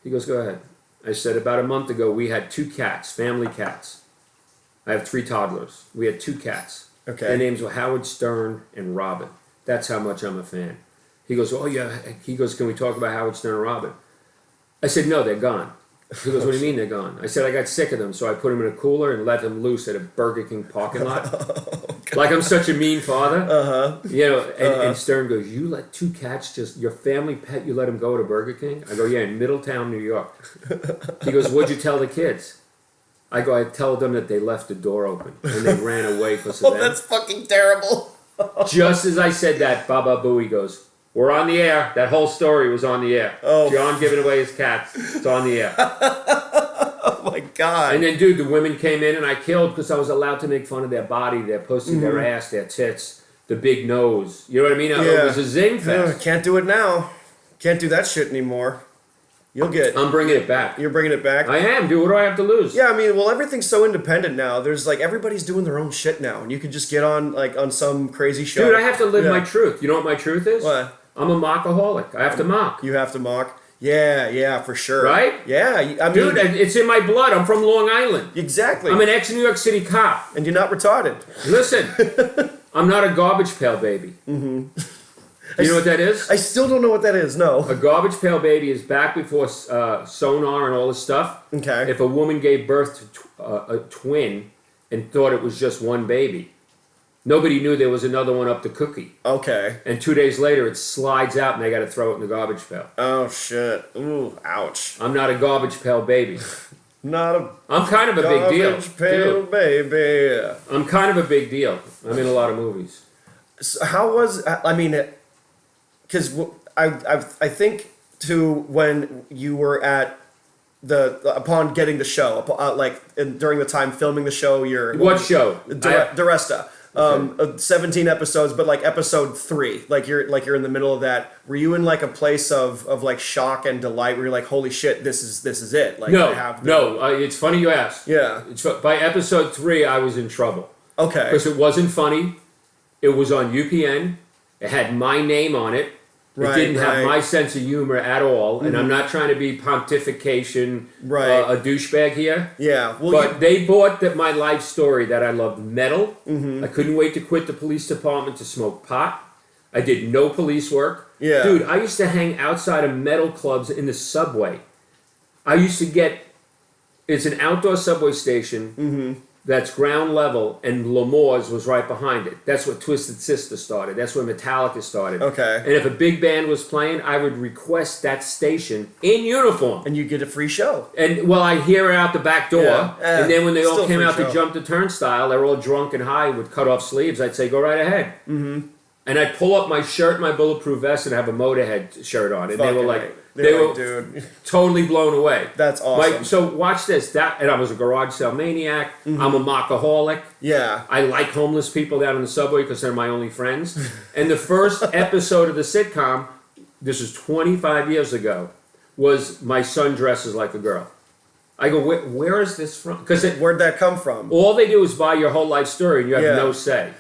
He goes, go ahead. I said, about a month ago, we had 2 cats, family cats. I have 3 toddlers. We had 2 cats. Okay. Their names were Howard Stern and Robin. That's how much I'm a fan. He goes, oh yeah. He goes, can we talk about Howard Stern and Robin? I said, no, they're gone. He goes, what do you mean they're gone? I said, I got sick of them, so I put them in a cooler and let them loose at a Burger King parking lot. Like I'm such a mean father. You know, and Stern goes, you let 2 cats just, your family pet, you let them go to Burger King? I go, yeah, in Middletown, New York. He goes, what'd you tell the kids? I go, I tell them that they left the door open and they ran away because of them. That's fucking terrible. Just as I said that, Baba Booey goes, we're on the air. That whole story was on the air. Oh. John giving away his cats. It's on the air. Oh my God. And then, dude, the women came in and I killed because I was allowed to make fun of their body, their pussy, their ass, their tits, the big nose. You know what I mean? It was a zing fest. Can't do it now. Can't do that shit anymore. You'll get... I'm bringing it back. You're bringing it back? I am, dude. What do I have to lose? Yeah, I mean, well, everything's so independent now. There's like, everybody's doing their own shit now. And you can just get on, like, on some crazy show. Dude, I have to live my truth. You know what my truth is? What? I'm a mockaholic. I have to mock. You have to mock? Yeah, for sure. Right? Yeah. I mean, dude, it's in my blood. I'm from Long Island. Exactly. I'm an ex-New York City cop. And you're not retarded. Listen, I'm not a garbage pail baby. Mm-hmm. You know what that is? I still don't know what that is, no. A garbage pail baby is back before sonar and all this stuff. Okay. If a woman gave birth to a twin and thought it was just one baby, nobody knew there was another one up the cookie. Okay. And 2 days later, it slides out and they got to throw it in the garbage pail. Oh, shit. Ooh, ouch. I'm not a garbage pail baby. I'm kind of a big deal. Garbage pail baby. I'm kind of a big deal. I'm in a lot of movies. So how was, I mean, because I think to when you were at upon getting the show, during the time filming the show, What show? Diresta. 17 episodes, but like episode 3, like you're in the middle of that. Were you in like a place of like shock and delight where you're like, holy shit, this is it? Like, no. It's funny you asked. Yeah. By episode 3, I was in trouble. Okay. Because it wasn't funny. It was on UPN. It had my name on it. It didn't have my sense of humor at all. And I'm not trying to be pontification, a douchebag here. Yeah. Well, but they bought my life story that I loved metal. I couldn't wait to quit the police department to smoke pot. I did no police work. Yeah. Dude, I used to hang outside of metal clubs in the subway. I used to get... It's an outdoor subway station that's ground level, and L'Amour's was right behind it. That's where Twisted Sister started. That's where Metallica started. Okay. And if a big band was playing, I would request that station in uniform. And you get a free show. And I hear it out the back door. And then when they all came out show. to jump the turnstile, they were all drunk and high with cut off sleeves. I'd say, go right ahead. And I'd pull up my shirt, my bulletproof vest, and have a Motorhead shirt on. And they were like, dude, totally blown away. That's awesome. So watch this. And I was a garage sale maniac. I'm a mockaholic. Yeah. I like homeless people down in the subway because they're my only friends. And the first episode of the sitcom, this was 25 years ago, was my son dresses like a girl. I go, where is this from? Because where'd that come from? All they do is buy your whole life story and you have no say.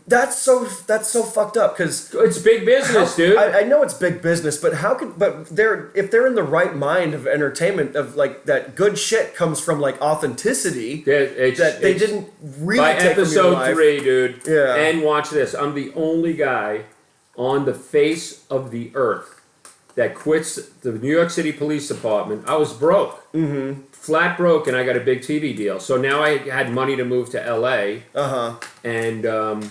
That's so fucked up because it's big business, dude. I know it's big business, but if they're in the right mind of entertainment, of like that good shit comes from like authenticity that they didn't really by take from your life. episode 3, dude. Yeah. And watch this. I'm the only guy on the face of the earth that quits the New York City Police Department. I was broke. Flat broke, and I got a big TV deal. So now I had money to move to LA. And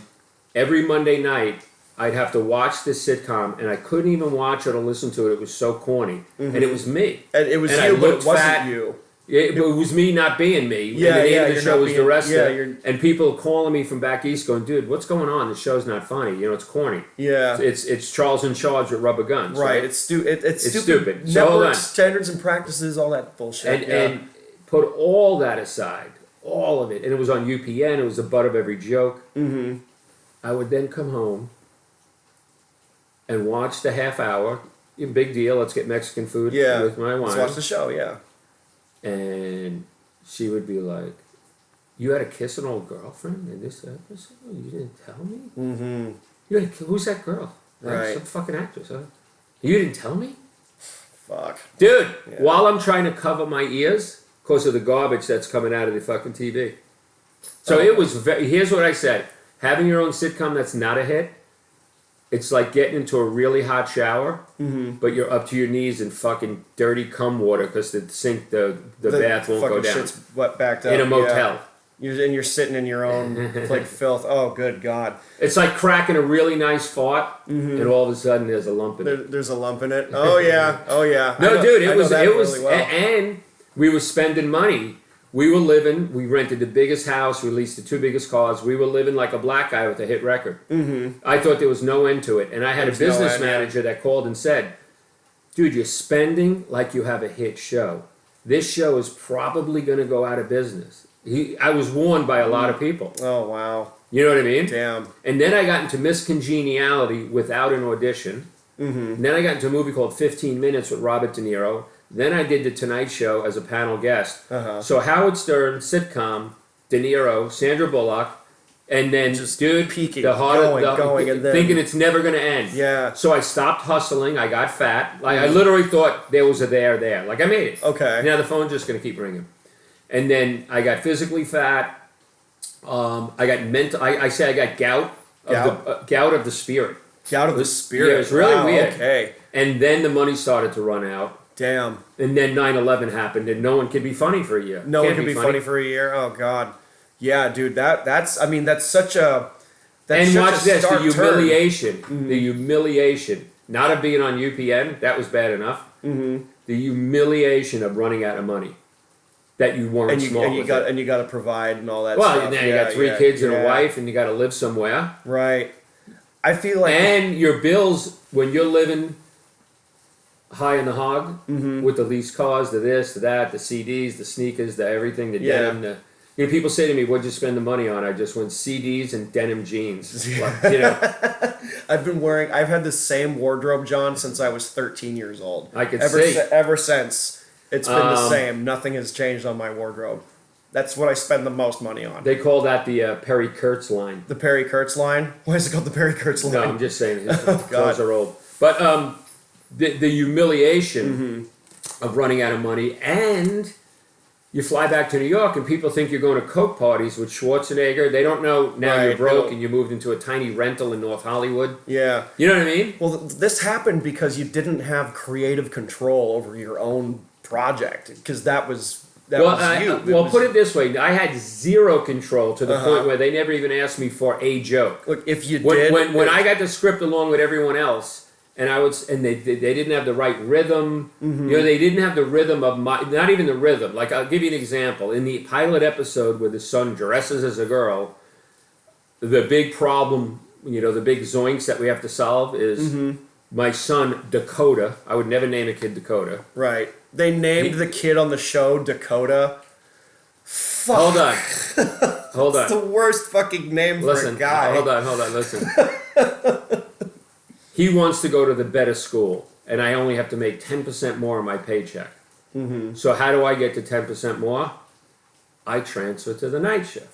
every Monday night, I'd have to watch this sitcom, and I couldn't even watch it or listen to it. It was so corny. And it was me. And it was and you, but it wasn't you. It was me not being me. Yeah, and the name of the show was Diresta. Yeah, and people calling me from back east going, dude, what's going on? The show's not funny. You know, it's corny. Yeah. It's Charles in Charge with rubber guns. Right. It's stupid. So hold on. Network standards and practices, all that bullshit. And put all that aside, all of it. And it was on UPN. It was the butt of every joke. I would then come home and watch the half hour. Big deal. Let's get Mexican food with my wife. Let's watch the show, yeah. And she would be like, you had to kiss an old girlfriend in this episode? You didn't tell me? You had who's that girl? Right. Some fucking actress, huh? You didn't tell me? Fuck. Dude, Yeah. while I'm trying to cover my ears because of the garbage that's coming out of the fucking TV. So it was here's what I said. Having your own sitcom that's not a hit, it's like getting into a really hot shower, but you're up to your knees in fucking dirty cum water because the sink, the bath won't go down. Shit's wet backed up. In a motel. Yeah. You're sitting in your own like filth. Oh, good God. It's like cracking a really nice fart, and all of a sudden there's a lump in it. There's a lump in it. Oh, yeah. Oh, yeah. No, dude, it was, really well. and we were spending money. We rented the biggest house, we leased the 2 biggest cars. We were living like a black guy with a hit record. I thought there was no end to it. And I had a business manager that called and said, dude, you're spending like you have a hit show. This show is probably going to go out of business. I was warned by a lot of people. Oh, wow. You know what I mean? Damn. And then I got into Miss Congeniality without an audition. And then I got into a movie called 15 Minutes with Robert De Niro. Then I did The Tonight Show as a panel guest. So Howard Stern, sitcom, De Niro, Sandra Bullock, and then just dude, peaking, going, and then thinking it's never going to end. Yeah. So I stopped hustling. I got fat. Like I literally thought there was a there. Like I made it. Okay. Now the phone's just going to keep ringing. And then I got physically fat. I got mental. I say I got gout of the spirit. Gout of the spirit. Yeah, it's really weird. Okay. And then the money started to run out. Damn. And then 9/11 happened, and no one could be funny for a year. No one could be funny for a year. Oh God. Yeah, dude. That's such a. That's and such watch a this: the stark humiliation. turn. The humiliation. Not of being on UPN. That was bad enough. The humiliation of running out of money. That you weren't smart. And you got to provide and all that. Well, stuff. now you got 3 kids and a wife, and you got to live somewhere. Right. I feel like. And your bills when you're living high in the hog with the leased cars, the this, the that, the CDs, the sneakers, the everything, the denim. People say to me, "What'd you spend the money on?" I just went CDs and denim jeans. I've had the same wardrobe, John, since I was 13 years old. I could see. Ever since, it's been the same. Nothing has changed on my wardrobe. That's what I spend the most money on. They call that the Perry Kurtz line. The Perry Kurtz line? Why is it called the Perry Kurtz line? No, I'm just saying his clothes are old. But the humiliation of running out of money, and you fly back to New York and people think you're going to Coke parties with Schwarzenegger. They don't know now you're broke and you moved into a tiny rental in North Hollywood. Yeah. You know what I mean? Well, this happened because you didn't have creative control over your own project, because that was you. Put it this way. I had zero control to the point where they never even asked me for a joke. Look, if you when I got the script along with everyone else, and they didn't have the right rhythm. They didn't have the rhythm of not even the rhythm. Like, I'll give you an example. In the pilot episode where the son dresses as a girl, the big problem, the big zoinks that we have to solve is my son Dakota. I would never name a kid Dakota. Right. They named the kid on the show Dakota. Fuck. Hold on. It's the worst fucking name for a guy. Hold on. Listen. He wants to go to the better school, and I only have to make 10% more on my paycheck. So how do I get to 10% more? I transfer to the night shift.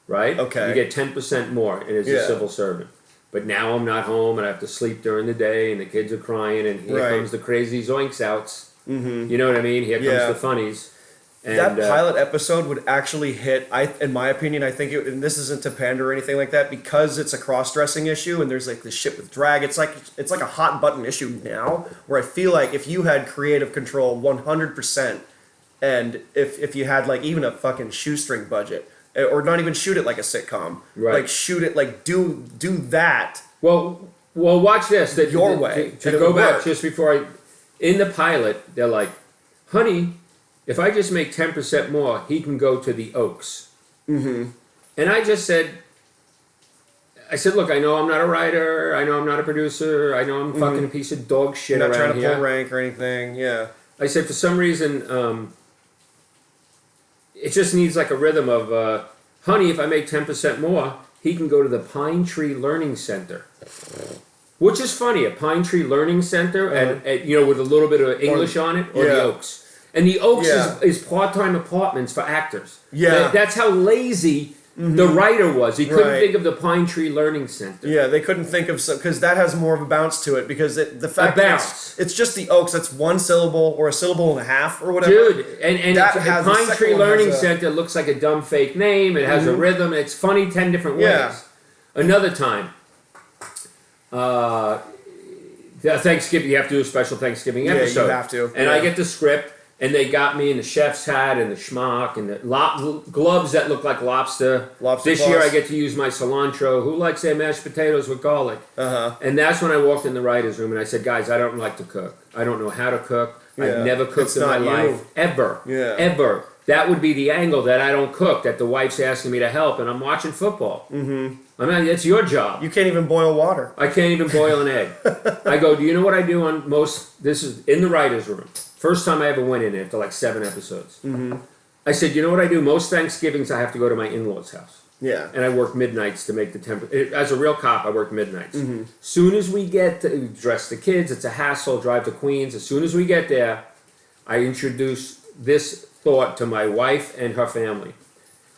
Right? Okay. You get 10% more, and as a civil servant. But now I'm not home, and I have to sleep during the day, and the kids are crying, and here comes the crazy zoinks outs. You know what I mean? Here comes the funnies. And, that pilot episode would actually hit, in my opinion, I think, and this isn't to pander or anything like that, because it's a cross-dressing issue and there's like this shit with drag. It's like a hot button issue now, where I feel like if you had creative control 100%, and if you had like even a fucking shoestring budget, or not even shoot it like a sitcom, like shoot it like do that. Well, watch this. Your way. To go back just before in the pilot, they're like, honey, if I just make 10% more, he can go to the Oaks. And I just said, look, I know I'm not a writer. I know I'm not a producer. I know I'm fucking a piece of dog shit You're not around trying to pull rank or anything. Yeah. I said, for some reason, it just needs like a rhythm of, honey, if I make 10% more, he can go to the Pine Tree Learning Center. Which is funny, a Pine Tree Learning Center, and with a little bit of English on it, or the Oaks. And the Oaks is part-time apartments for actors. Yeah. That's how lazy The writer was. He couldn't Right. think of the Pine Tree Learning Center. Yeah, they couldn't think of because that has more of a bounce to it because the fact that it's just the Oaks. That's one syllable or a syllable and a half or whatever. Dude, and That the has- the Pine second Tree one has Learning a- Center looks like a dumb fake name. It has a rhythm. It's funny 10 different ways. Yeah. Another time, Thanksgiving, you have to do a special Thanksgiving episode. Yeah, you have to. And I get the script, and they got me in the chef's hat and the schmuck and the gloves that look like lobster. Lobster this year claws. I get to use my cilantro. Who likes their mashed potatoes with garlic? Uh-huh. And that's when I walked in the writer's room and I said, guys, I don't like to cook. I don't know how to cook. Yeah. I've never cooked It's in my not you. life. Ever. Yeah. Ever. That would be the angle that I don't cook, that the wife's asking me to help, and I'm watching football. Mm-hmm. I mean, it's your job. You can't even boil water. I can't even boil an egg. I go, do you know what I do on most, this is in the writer's room. First time I ever went in after like 7 episodes. Mm-hmm. I said, you know what I do? Most Thanksgivings I have to go to my in-laws' house. Yeah. And I work midnights to make the temperature. As a real cop, I work midnights. Soon as we get to dress the kids, it's a hassle, drive to Queens. As soon as we get there, I introduce this thought to my wife and her family.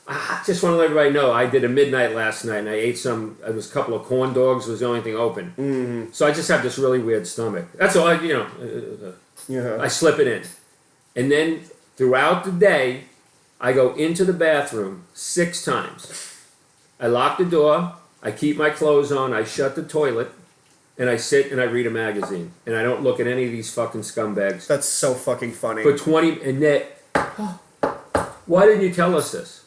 I just want to let everybody know I did a midnight last night and I ate it was a couple of corn dogs, was the only thing open. Mm-hmm. So I just have this really weird stomach. That's all, I slip it in. And then throughout the day, I go into the bathroom 6 times. I lock the door, I keep my clothes on, I shut the toilet, and I sit and I read a magazine. And I don't look at any of these fucking scumbags. That's so fucking funny. For 20, and why didn't you tell us this?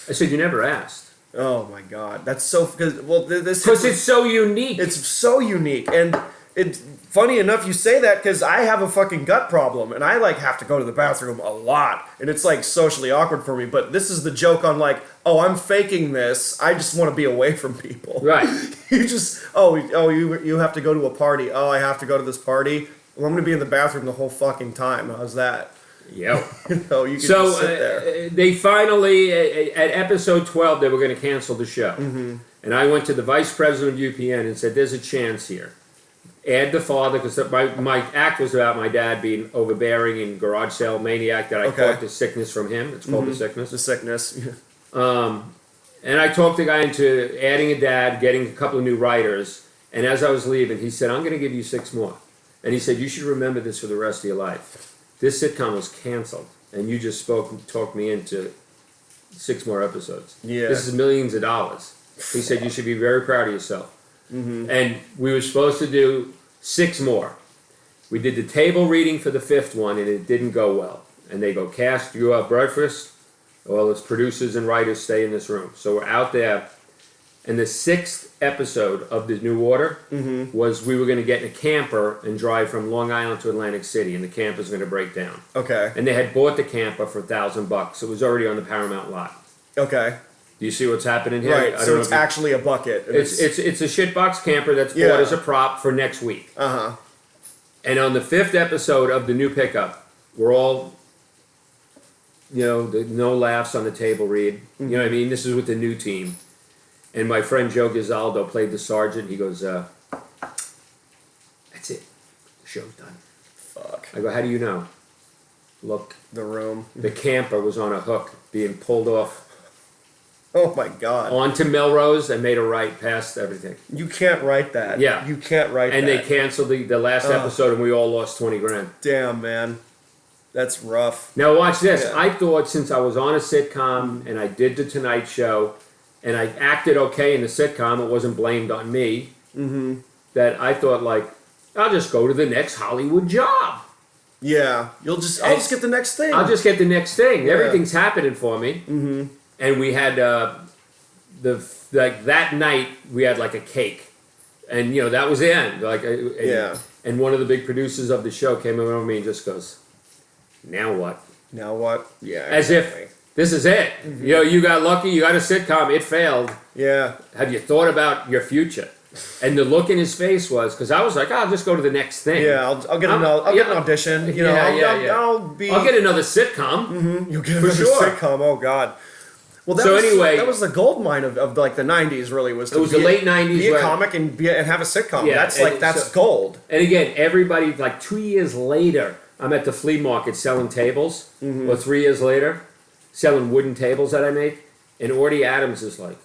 I said, you never asked. Oh my god, that's so because Because it's so unique. It's so unique, and it's funny enough you say that because I have a fucking gut problem, and I like have to go to the bathroom a lot, and it's like socially awkward for me. But this is the joke on like, oh, I'm faking this. I just want to be away from people. Right. You just you have to go to a party. Oh, I have to go to this party. Well, I'm gonna be in the bathroom the whole fucking time. How's that? Yep. You can So just sit there. they finally, at episode 12, they were going to cancel the show. Mm-hmm. And I went to the vice president of UPN and said, there's a chance here. Add the father, because my act was about my dad being overbearing and garage sale maniac, that I caught the sickness from him. It's called the sickness. The sickness. And I talked the guy into adding a dad, getting a couple of new writers. And as I was leaving, he said, I'm going to give you 6 more. And he said, you should remember this for the rest of your life. This sitcom was canceled, and you just talked me into 6 more episodes. Yeah. This is millions of dollars. He said, you should be very proud of yourself. Mm-hmm. And we were supposed to do 6 more. We did the table reading for the 5th one, and it didn't go well. And they go, cast, you have breakfast. Well, it's producers and writers stay in this room. So we're out there. And the 6th episode of the New Order was we were going to get in a camper and drive from Long Island to Atlantic City, and the camper's going to break down. Okay. And they had bought the camper for $1,000. It was already on the Paramount lot. Okay. Do you see what's happening here? Right. So it's actually a bucket. It's a shitbox camper that's bought as a prop for next week. Uh-huh. And on the 5th episode of the new pickup, we're all, no laughs on the table read. You know what I mean? This is with the new team. And my friend Joe Gizaldo played the sergeant. He goes, that's it. The show's done. Fuck. I go, how do you know? Look, The room. the camper was on a hook being pulled off Oh my god. onto Melrose and made a right past everything. You can't write that. Yeah. You can't write And that. they canceled the last episode, and we all lost 20 grand. Damn, man. That's rough. Now watch this. Yeah. I thought since I was on a sitcom and I did the Tonight Show and I acted okay in the sitcom, it wasn't blamed on me, that I thought like, I'll just go to the next Hollywood job. Yeah. I'll just get the next thing. I'll just get the next thing. Yeah. Everything's happening for me. Mm-hmm. And we had that night we had like a cake, and that was the end. And one of the big producers of the show came over to me and just goes, "Now what?" Now what? Yeah. As if this is it. Mm-hmm. You got lucky. You got a sitcom. It failed. Yeah. Have you thought about your future? And the look in his face was, because I was like, I'll just go to the next thing. Yeah. I'll get an audition. I'll get another sitcom. You'll get For another sure. sitcom. Oh god. Well, that was the gold mine of like the '90s. Really was. It was the late '90s. Be a comic and have a sitcom. Yeah, that's gold. And again, everybody, like 2 years later, I'm at the flea market selling tables, or 3 years later, selling wooden tables that I make. And Orty Adams is like,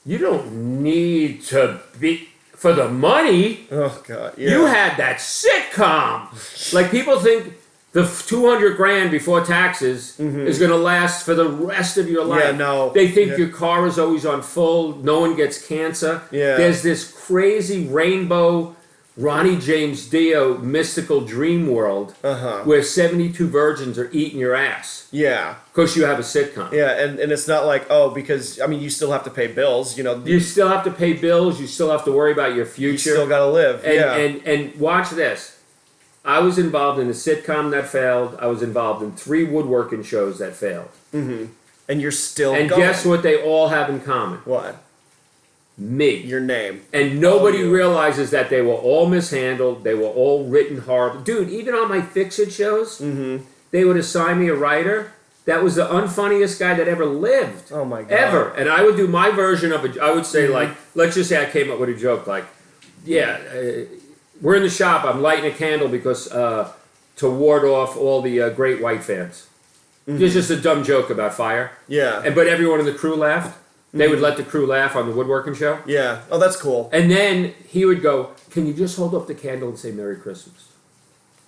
you don't need to be for the money. Oh God, yeah. You had that sitcom. Like people think the $200,000 before taxes is going to last for the rest of your life. Yeah, no. They think your car is always on full. No one gets cancer. Yeah. There's this crazy rainbow Ronnie James Dio mystical dream world where 72 virgins are eating your ass. Yeah. Because you have a sitcom. Yeah, and it's not like, oh, because, I mean, you still have to pay bills, you know. You still have to pay bills. You still have to worry about your future. You still got to live, And watch this. I was involved in a sitcom that failed. I was involved in 3 woodworking shows that failed. Mm-hmm. And you're still And going. guess what they all have in common? What? Me. Your name. And nobody realizes that they were all mishandled. They were all written horrible. Dude, even on my fix-it shows, they would assign me a writer that was the unfunniest guy that ever lived. Oh my God. Ever. And I would do my version of it. I would say, like, let's just say I came up with a joke like, we're in the shop. I'm lighting a candle because to ward off all the great white fans. It's just a dumb joke about fire. Yeah. But everyone in the crew laughed. They would let the crew laugh on the woodworking show. Yeah. Oh, that's cool. And then he would go, can you just hold up the candle and say Merry Christmas?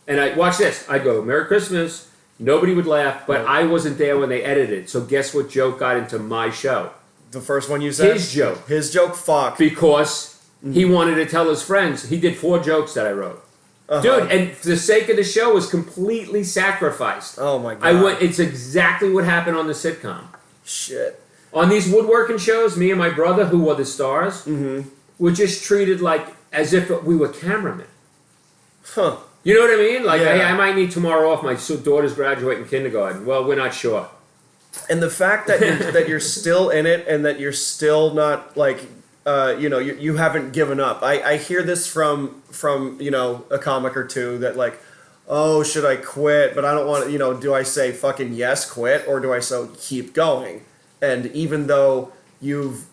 And I watch this. I'd go, Merry Christmas. Nobody would laugh, but I wasn't there when they edited it. So guess what joke got into my show? The first one you said? His joke. His joke, fuck. Because he wanted to tell his friends. He did 4 jokes that I wrote. Dude, and for the sake of the show was completely sacrificed. Oh my God. It's exactly what happened on the sitcom. Shit. On these woodworking shows, me and my brother, who were the stars, were just treated like as if we were cameramen. Huh. You know what I mean? Like, Yeah. hey, I might need tomorrow off. My daughter's graduating kindergarten. Well, we're not sure. And the fact that you're still in it and that you're still not like, you haven't given up. I hear this from a comic or two that like, oh, should I quit? But I don't want to. Do I say fucking yes, quit, or do I say keep going? And even though you've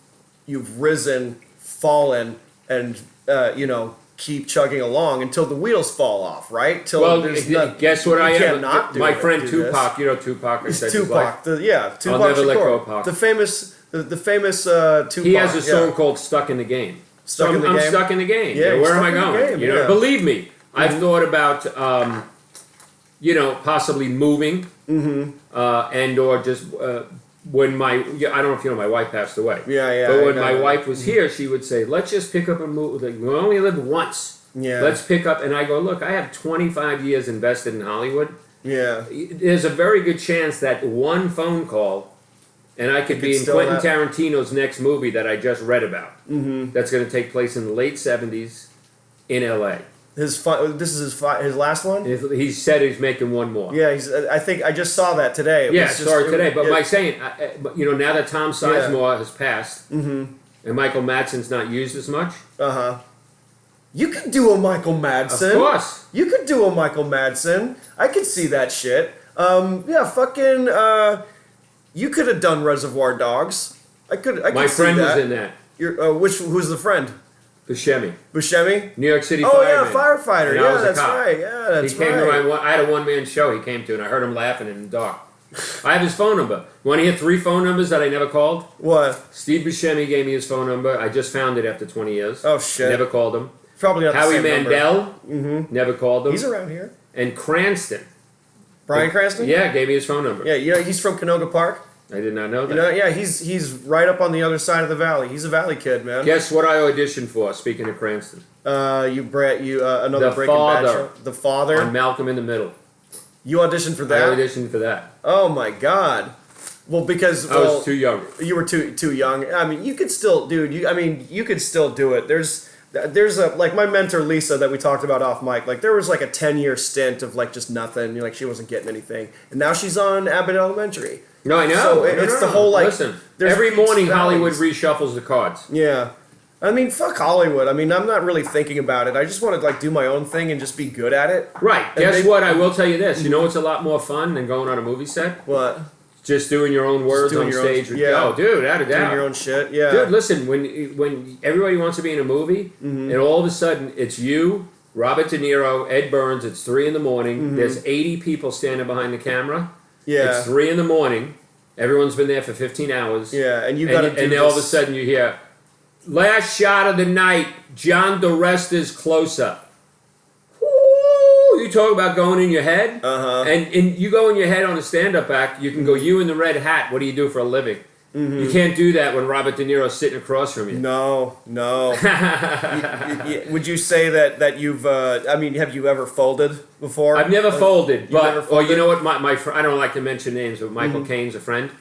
risen, fallen, and keep chugging along until the wheels fall off, right? Guess what I am? My friend Tupac. Tupac, you know Tupac. I said Tupac, Tupac I'll never let go, Shakur, Pac. the famous Tupac. He has a song called "Stuck in the Game." Stuck in the I'm game? stuck in the game. Yeah, Where am I stuck in the going? game, Believe me, I've thought about possibly moving, and or just when I don't know if you know my wife passed away. Yeah. But when my wife was here, she would say, "Let's just pick up and move. Like, we only live once. Yeah. Let's pick up." And I go, "Look, I have 25 years invested in Hollywood. Yeah. There's a very good chance that one phone call, and I could be in Quentin Tarantino's next movie that I just read about. That's going to take place in the late 70s in L.A. This is his last one. He said he's making one more. Yeah, I think I just saw that today. Today. But by saying, now that Tom Sizemore has passed, and Michael Madsen's not used as much. You could do a Michael Madsen. Of course. You could do a Michael Madsen. I could see that shit. You could have done Reservoir Dogs. I could. My friend was in that. Who's the friend? Buscemi, New York City fireman. fireman. Yeah, firefighter. And Yeah, that's right. Yeah, that's he came right. to I had a one-man show he came to, and I heard him laughing in the dark. I have his phone number. You want to hear 3 phone numbers that I never called? What? Steve Buscemi gave me his phone number. I just found it after 20 years. Oh, shit. Never called him. Probably not Howie the same Mandel, number. never called him. He's around here. And Cranston. Bryan Cranston? Yeah, gave me his phone number. Yeah, he's from Canoga Park. I did not know that. He's right up on the other side of the valley. He's a valley kid, man. Guess what I auditioned for, speaking of Cranston? Another The Breaking Bad Father. show. The Father. On Malcolm in the Middle. You auditioned for that? I auditioned for that. Oh my God. Well, because I was too young. You were too young. I mean, you could still, dude. You could still do it. There's like my mentor Lisa that we talked about off mic. Like there was like a 10-year stint of like just nothing. Like she wasn't getting anything, and now she's on Abbott Elementary. No, I know. So it's the whole like. Listen, every morning Hollywood reshuffles the cards. Yeah. I mean, fuck Hollywood. I mean, I'm not really thinking about it. I just want to like do my own thing and just be good at it. Right. Guess what? I will tell you this. You know what's a lot more fun than going on a movie set? What? Just doing your own words on stage. Oh, dude, without a doubt. Doing your own shit. Yeah. Dude, listen. When everybody wants to be in a movie, and all of a sudden it's you, Robert De Niro, Ed Burns. It's 3 a.m. There's 80 people standing behind the camera. Yeah. It's 3 a.m. Everyone's been there for 15 hours. Yeah, and you got to do and then all of a sudden you hear, last shot of the night, John Diresta's close-up. Woo! You talk about going in your head. And you go in your head on a stand-up act, you can go, you in the red hat, what do you do for a living? You can't do that when Robert De Niro's sitting across from you. No. Would you say that you've? I mean, have you ever folded before? I've never folded, but never folded? you know what? My I don't like to mention names, but Michael Caine's a friend.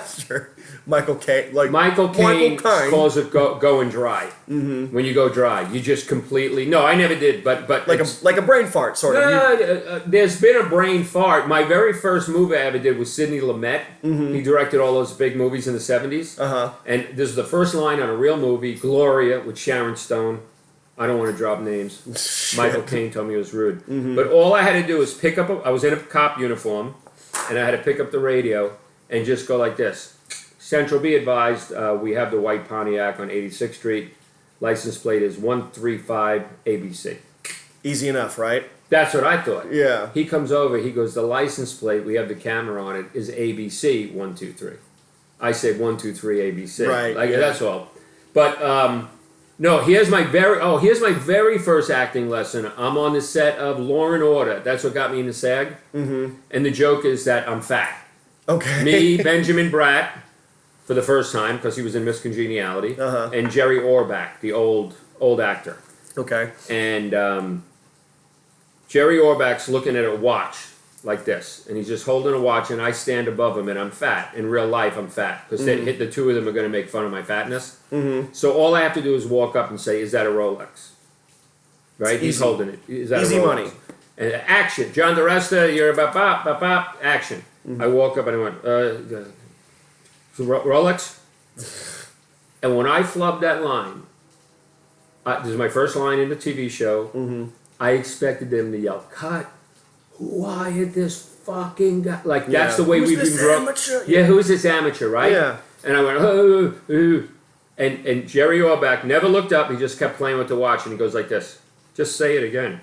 Sure, Michael Caine. Michael Caine calls it going dry. When you go dry, you just completely. No, I never did, but like a brain fart, sort of. There's been a brain fart. My very first movie I ever did was Sidney Lumet. He directed all those big movies in the 70s. And this is the first line on a real movie, Gloria, with Sharon Stone. I don't want to drop names. Michael Caine told me it was rude. But all I had to do was pick up, I was in a cop uniform, and I had to pick up the radio and just go like this. Central, be advised, we have the white Pontiac on 86th Street. License plate is 135 ABC. Easy enough, right? That's what I thought. Yeah. He comes over, he goes, the license plate, we have the camera on it, is ABC 123. I said 123 ABC. Right. That's all. But no, here's my very first acting lesson. I'm on the set of Law and Order. That's what got me into SAG. And the joke is that I'm fat. Okay. Me, Benjamin Bratt, for the first time because he was in Miss Congeniality, and Jerry Orbach, the old actor. Okay. And Jerry Orbach's looking at a watch like this, and he's just holding a watch, and I stand above him, and I'm fat. In real life, I'm fat because the two of them are going to make fun of my fatness. So all I have to do is walk up and say, "Is that a Rolex?" Right? He's holding it. Is that easy a Rolex? money? And action, John Diresta, you're about bop, action. I walk up and I went, Rolex? And when I flubbed that line, this is my first line in the TV show, I expected them to yell, cut, who hired this fucking guy? Like, that's the way we've been brought up. Yeah, who's this amateur, right? Yeah. And I went, oh. And Jerry Orbach never looked up, he just kept playing with the watch, and he goes like this, just say it again.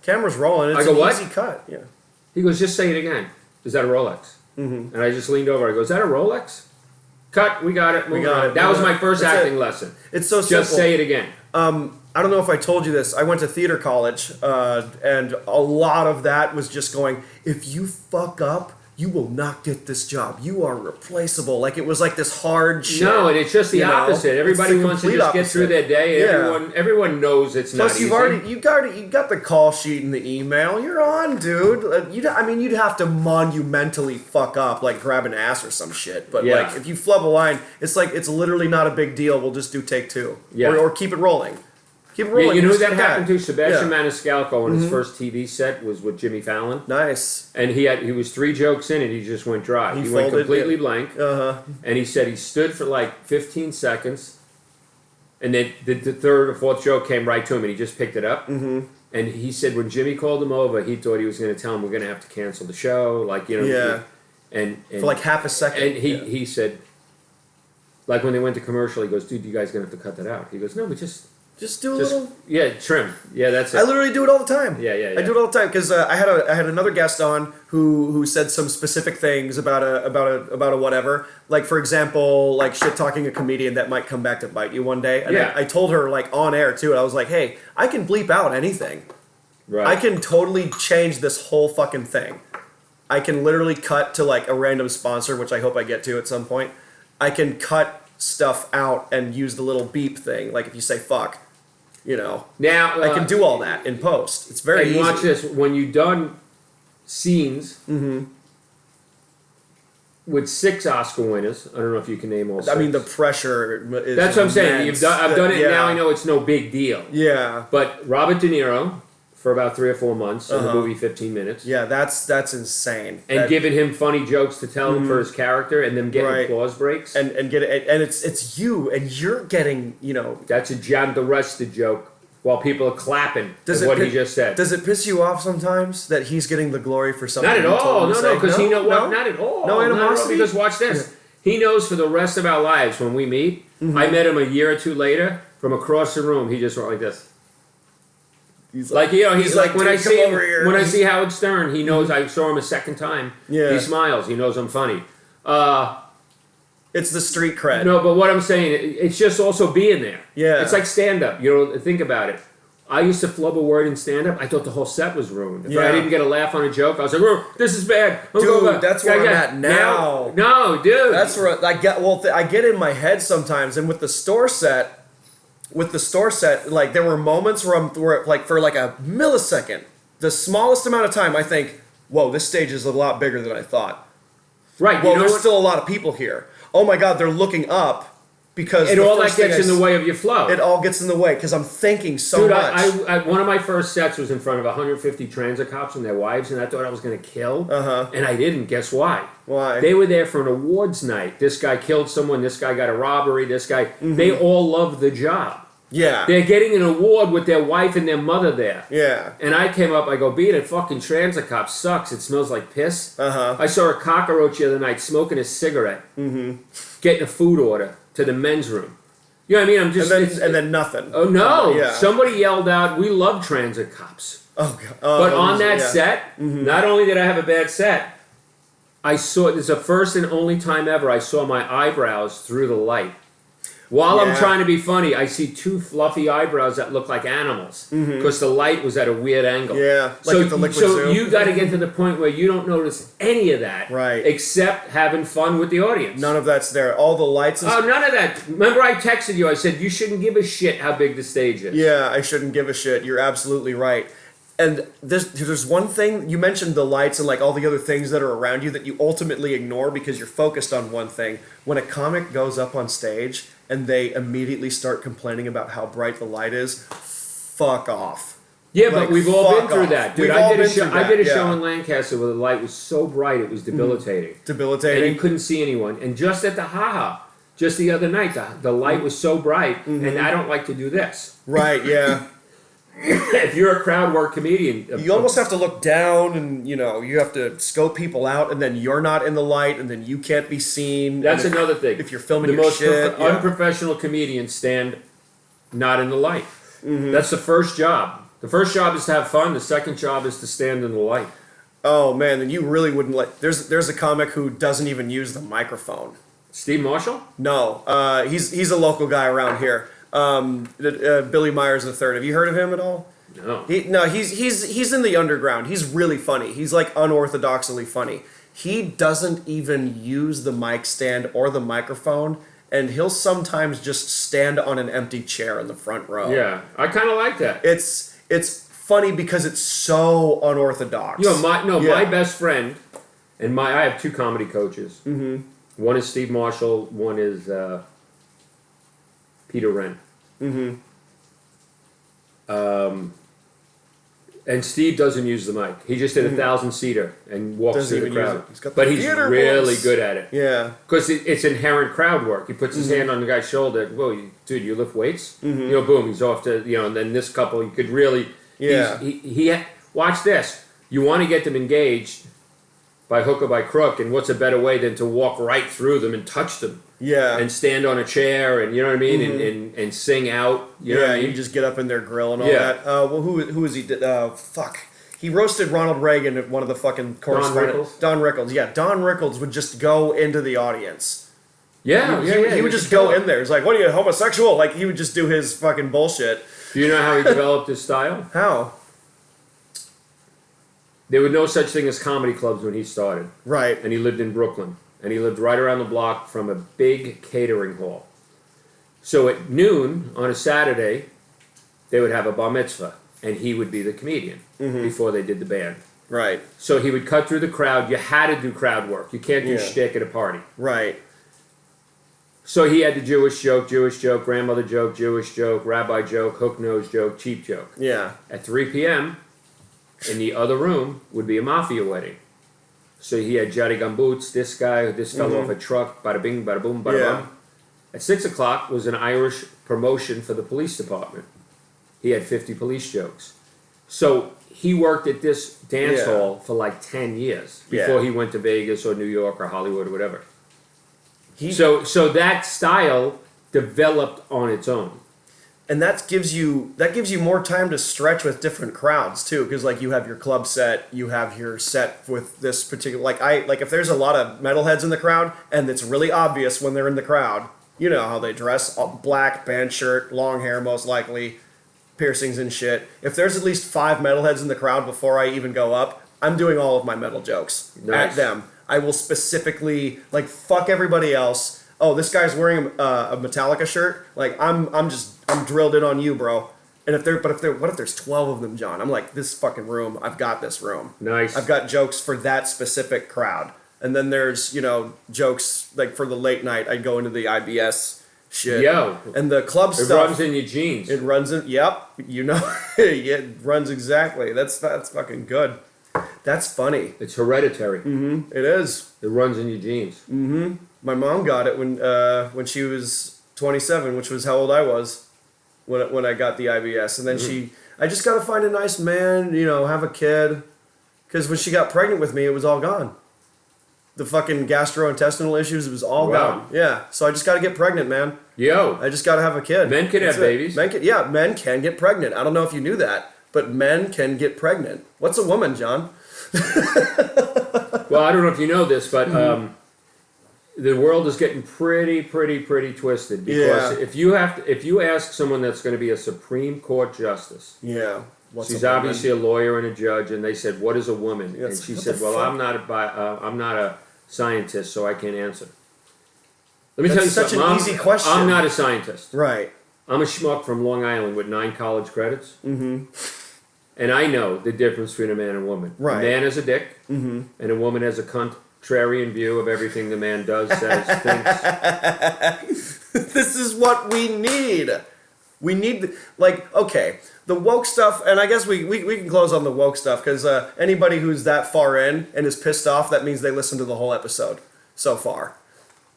Camera's rolling, it's easy cut. Yeah. He goes, just say it again. Is that a Rolex? And I just leaned over. I go, is that a Rolex? Cut. We got it. That was my first acting lesson. It's so simple. Just say it again. I don't know if I told you this. I went to theater college, and a lot of that was just going, if you fuck up, you will not get this job. You are replaceable. Like, it was like this hard shit. No, and it's just the opposite. Everybody wants to just get through their day. Everyone knows it's not easy. Plus, you got the call sheet and the email. You're on, dude. You'd have to monumentally fuck up, like grab an ass or some shit. But like, if you flub a line, it's like it's literally not a big deal. We'll just do take two, or keep it rolling. Keep it rolling. Yeah, you know who that happened to? Sebastian Maniscalco on his first TV set was with Jimmy Fallon. Nice. And he was 3 jokes in and he just went dry. He went completely blank. And he said he stood for like 15 seconds, and then the third or fourth joke came right to him, and he just picked it up. And he said when Jimmy called him over, he thought he was going to tell him we're going to have to cancel the show, like, you know. And for like half a second. And he said, like when they went to commercial, he goes, "Dude, you guys going to have to cut that out." He goes, "No, we just do a little." Yeah, trim. Yeah, that's it. I literally do it all the time. Yeah. I do it all the time because I had another guest on who said some specific things about a whatever. Like, for example, like shit talking a comedian that might come back to bite you one day. And I told her, like, on air too. And I was like, "Hey, I can bleep out anything. Right. I can totally change this whole fucking thing. I can literally cut to like a random sponsor, which I hope I get to at some point. I can cut stuff out and use the little beep thing. Like if you say fuck, you know. Now I can do all that in post. It's very easy. Watch this. When you've done scenes with 6 Oscar winners, I don't know if you can name all 6. I mean, the pressure is That's what I'm saying. immense. I've done it, now I know it's no big deal. Yeah. But Robert De Niro, for about 3 or 4 months in the movie 15 Minutes. Yeah, that's insane. And giving him funny jokes to tell him for his character, and then getting applause breaks. And get it, and it's you, and you're getting, you know. That's a John Diresta joke while people are clapping at what he just said. Does it piss you off sometimes that he's getting the glory for something? Not at all. No, because he knows what. Not at all. No animosity. Because watch this. He knows for the rest of our lives when we meet. I met him a year or 2 later from across the room. He just went like this. He's like he's like when I "Dude, see come him, over here." when I see Howard Stern, he knows I saw him a second time. Yeah. He smiles. He knows I'm funny. It's the street cred. No, but what I'm saying, it's just also being there. Yeah. It's like stand-up. Think about it. I used to flub a word in stand-up. I thought the whole set was ruined. If I didn't get a laugh on a joke, I was like, oh, this is bad. Dude, that's where I'm at now. No, dude. That's where I get. Well, I get in my head sometimes, and with the store set, like there were moments where like for like a millisecond, the smallest amount of time, I think, whoa, this stage is a lot bigger than I thought. Right. Well, there's still a lot of people here. Oh my God, they're looking up because all that gets in the way of your flow. It all gets in the way because I'm thinking so much. I one of my first sets was in front of 150 transit cops and their wives, and I thought I was going to kill. And I didn't. Guess why? Why? They were there for an awards night. This guy killed someone. This guy got a robbery. This guy. They all love the job. Yeah. They're getting an award with their wife and their mother there. Yeah. And I came up, I go, being a fucking transit cop sucks. It smells like piss. I saw a cockroach the other night smoking a cigarette, getting a food order to the men's room. You know what I mean? I'm just... And then nothing. Oh, no. Yeah. Somebody yelled out, we love transit cops. Oh, God. But on that set, not only did I have a bad set, this is the first and only time ever I saw my eyebrows through the light. While I'm trying to be funny, I see two fluffy eyebrows that look like animals because the light was at a weird angle. Yeah, like at the Liquid so Zoo. you got to get to the point where you don't notice any of that, right? Except having fun with the audience. None of that's there. All the lights. Oh, none of that. Remember, I texted you. I said you shouldn't give a shit how big the stage is. Yeah, I shouldn't give a shit. You're absolutely right. And there's one thing you mentioned, the lights and like all the other things that are around you that you ultimately ignore because you're focused on one thing. When a comic goes up on stage and they immediately start complaining about how bright the light is, fuck off. Yeah, Like, but we've all been through off. that, dude. We've I all did a been show. through I that, did a yeah. show in Lancaster where the light was so bright it was debilitating. Debilitating. And you couldn't see anyone. And just at the haha, just the other night, the light was so bright, and I don't like to do this. Right. Yeah. If you're a crowd work comedian, You almost have to look down, and you have to scope people out, and then you're not in the light, and then you can't be seen. That's and another thing. If you're filming the your most shit, unprofessional comedians stand not in the light. That's the first job. The first job is to have fun. The second job is to stand in the light. Oh man, then you really wouldn't like. There's a comic who doesn't even use the microphone. Steve Marshall? No, he's a local guy around here. Billy Myers III. Have you heard of him at all? No. He's in the underground. He's really funny. He's like unorthodoxly funny. He doesn't even use the mic stand or the microphone, and he'll sometimes just stand on an empty chair in the front row. Yeah, I kind of like that. It's funny because it's so unorthodox. My best friend, and I have two comedy coaches. One is Steve Marshall. One is Peter Wren. And Steve doesn't use the mic. He just did a 1,000-seater and walks through the crowd. But he's really good at it. Yeah. Because it's inherent crowd work. He puts his hand on the guy's shoulder. Whoa, dude, you lift weights? Boom, he's off to, and then this couple, you could really... Yeah. Watch this. You want to get them engaged by hook or by crook, and what's a better way than to walk right through them and touch them? Yeah. And stand on a chair, and you know what I mean, and sing out. You know what I mean? You just get up in their grill and all that. Well, who is he? Fuck. He roasted Ronald Reagan at one of the fucking correspondents. Don Rickles. Yeah, Don Rickles would just go into the audience. Yeah, he would just go in there. He's like, "What are you, homosexual?" Like he would just do his fucking bullshit. Do you know how he developed his style? How? There were no such thing as comedy clubs when he started. Right. And he lived in Brooklyn. And he lived right around the block from a big catering hall. So at noon on a Saturday, they would have a bar mitzvah, and he would be the comedian before they did the band. Right. So he would cut through the crowd. You had to do crowd work. You can't do shtick at a party. Right. So he had the Jewish joke, grandmother joke, Jewish joke, rabbi joke, hook nose joke, cheap joke. Yeah. At 3 p.m., in the other room would be a mafia wedding. So he had Johnny Gumboots, this guy, this fellow off a truck, bada bing, bada boom, bada bum. At 6 o'clock was an Irish promotion for the police department. He had 50 police jokes. So he worked at this dance hall for like 10 years before he went to Vegas or New York or Hollywood or whatever. So that style developed on its own. and that gives you more time to stretch with different crowds too, because like you have your club set, you have your set with this particular like if there's a lot of metalheads in the crowd and it's really obvious when they're in the crowd, you know how they dress, all black band shirt, long hair most likely, piercings and shit. If there's at least 5 metalheads in the crowd before I even go up, I'm doing all of my metal jokes at them. I will specifically like fuck everybody else. Oh, this guy's wearing a Metallica shirt. Like I'm drilled in on you, bro. And what if there's 12 of them, John? I'm like, this fucking room. I've got this room. Nice. I've got jokes for that specific crowd. And then there's jokes like for the late night. I go into the IBS shit. Yo. And the club stuff. It runs in your jeans. It runs in. Yep. It runs exactly. That's fucking good. That's funny. It's hereditary. Mm-hmm. It is. It runs in your genes. Mm-hmm. My mom got it when she was 27, which was how old I was when I got the IBS. And then I just got to find a nice man, have a kid. Because when she got pregnant with me, it was all gone. The fucking gastrointestinal issues, it was all gone. Yeah. So I just got to get pregnant, man. Yo. I just got to have a kid. Men can have babies. Men can get pregnant. I don't know if you knew that, but men can get pregnant. What's a woman, John? Well, I don't know if you know this, but the world is getting pretty twisted because if you ask someone that's going to be a Supreme Court justice, she's obviously a lawyer and a judge, and they said, "What is a woman?" And she said, "Well, I'm not a scientist, so I can't answer." Let me tell you such something. An easy question. I'm not a scientist. Right. I'm a schmuck from Long Island with 9 college credits. Mm-hmm. And I know the difference between a man and a woman. Right. A man has a dick, and a woman has a contrarian view of everything the man does, says, thinks. This is what we need. We need, the woke stuff, and I guess we can close on the woke stuff, because anybody who's that far in and is pissed off, that means they listened to the whole episode so far.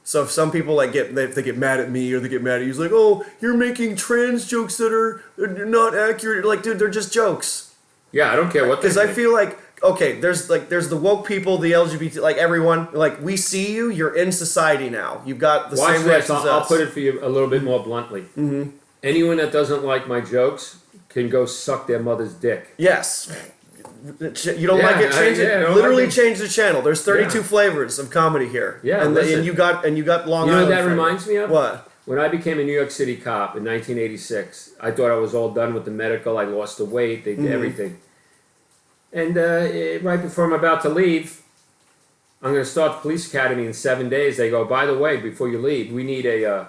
So if some people they get mad at me or they get mad at you, it's like, oh, you're making trans jokes that are not accurate. Like, dude, they're just jokes. Yeah, I don't care what. Because I feel like, okay, there's the woke people, the LGBT, like everyone, like we see you. You're in society now. You've got the same rights as us. I'll put it for you a little bit more bluntly. Mm-hmm. Anyone that doesn't like my jokes can go suck their mother's dick. Yes. You don't like it? Change it. Literally change the channel. There's 32 flavors of comedy here. Yeah, and you got Long Island. You know what that reminds me of? What? When I became a New York City cop in 1986, I thought I was all done with the medical. I lost the weight. They did everything. And right before I'm about to leave, I'm going to start the police academy in 7 days. They go, by the way, before you leave, we need a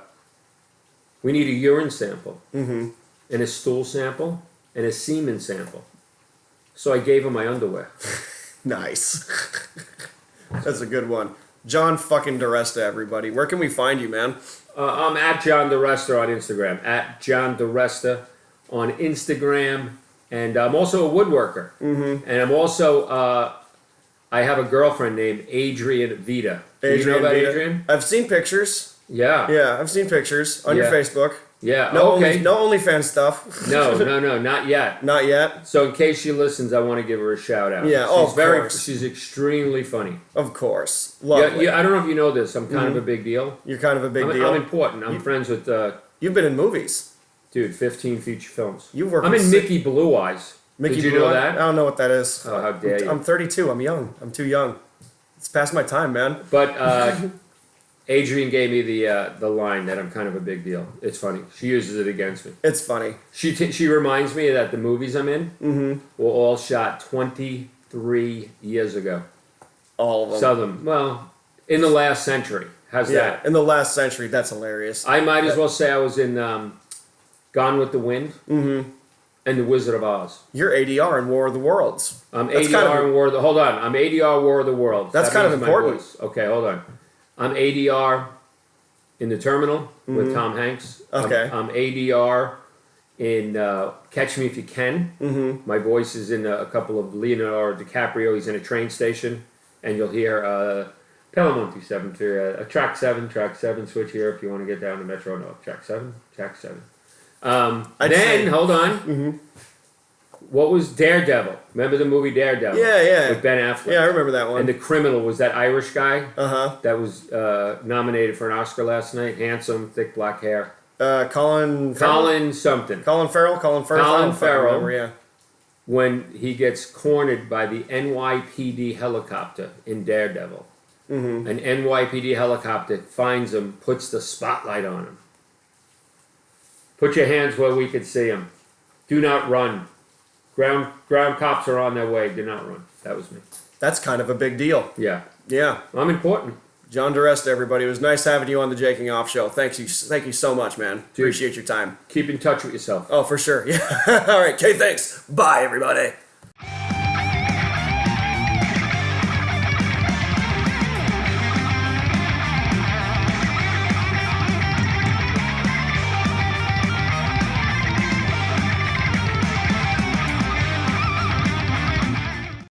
urine sample, and a stool sample, and a semen sample. So I gave him my underwear. Nice. That's a good one. John fucking Diresta, everybody. Where can we find you, man? I'm at John Diresta on Instagram. At John Diresta on Instagram. And I'm also a woodworker. Mm-hmm. And I'm also, I have a girlfriend named Adrian Vita. Do you know about Adrian? I've seen pictures. Yeah. Yeah, I've seen pictures on your Facebook. Yeah, no OnlyFans stuff. No, not yet. Not yet? So in case she listens, I want to give her a shout out. Yeah, of course. She's extremely funny. Of course. Lovely. Yeah, I don't know if you know this. I'm kind of a big deal. You're kind of a big deal? I'm important. I'm friends with... You've been in movies. Dude, 15 feature films. I'm in Mickey Blue Eyes. Mickey Did you Blue know Eye? that? I don't know what that is. Oh, how dare you. I'm 32. I'm young. I'm too young. It's past my time, man. But Adrian gave me the line that I'm kind of a big deal. It's funny. She uses it against me. It's funny. She reminds me that the movies I'm in were all shot 23 years ago. All of them. Some of them. Well, in the last century. How's that? In the last century. That's hilarious. I might as well say I was in Gone with the Wind and The Wizard of Oz. You're ADR in War of the Worlds. I'm ADR in War of the... Hold on. I'm ADR War of the Worlds. That's kind of important. Okay, hold on. I'm ADR in The Terminal with Tom Hanks. Okay. I'm ADR in Catch Me If You Can. My voice is in a couple of Leonardo DiCaprio. He's in a train station. And you'll hear Pelamonte 7 to track 7, switch here if you want to get down to Metro. No, track 7. Hold on. What was Daredevil? Remember the movie Daredevil? Yeah. With Ben Affleck. Yeah, I remember that one. And the criminal was that Irish guy that was nominated for an Oscar last night. Handsome, thick black hair. Colin something. Colin Farrell. Colin I don't fucking Farrell. remember, yeah. When he gets cornered by the NYPD helicopter in Daredevil. Mm-hmm. An NYPD helicopter finds him, puts the spotlight on him. Put your hands where we can see him. Do not run. Ground cops are on their way. Do not run. That was me. That's kind of a big deal. Yeah. Yeah. I'm important. John Diresta, everybody. It was nice having you on the Jaking Off show. Thank you so much, man. Dude, appreciate your time. Keep in touch with yourself. Oh, for sure. Yeah. All right. Okay, thanks. Bye, everybody.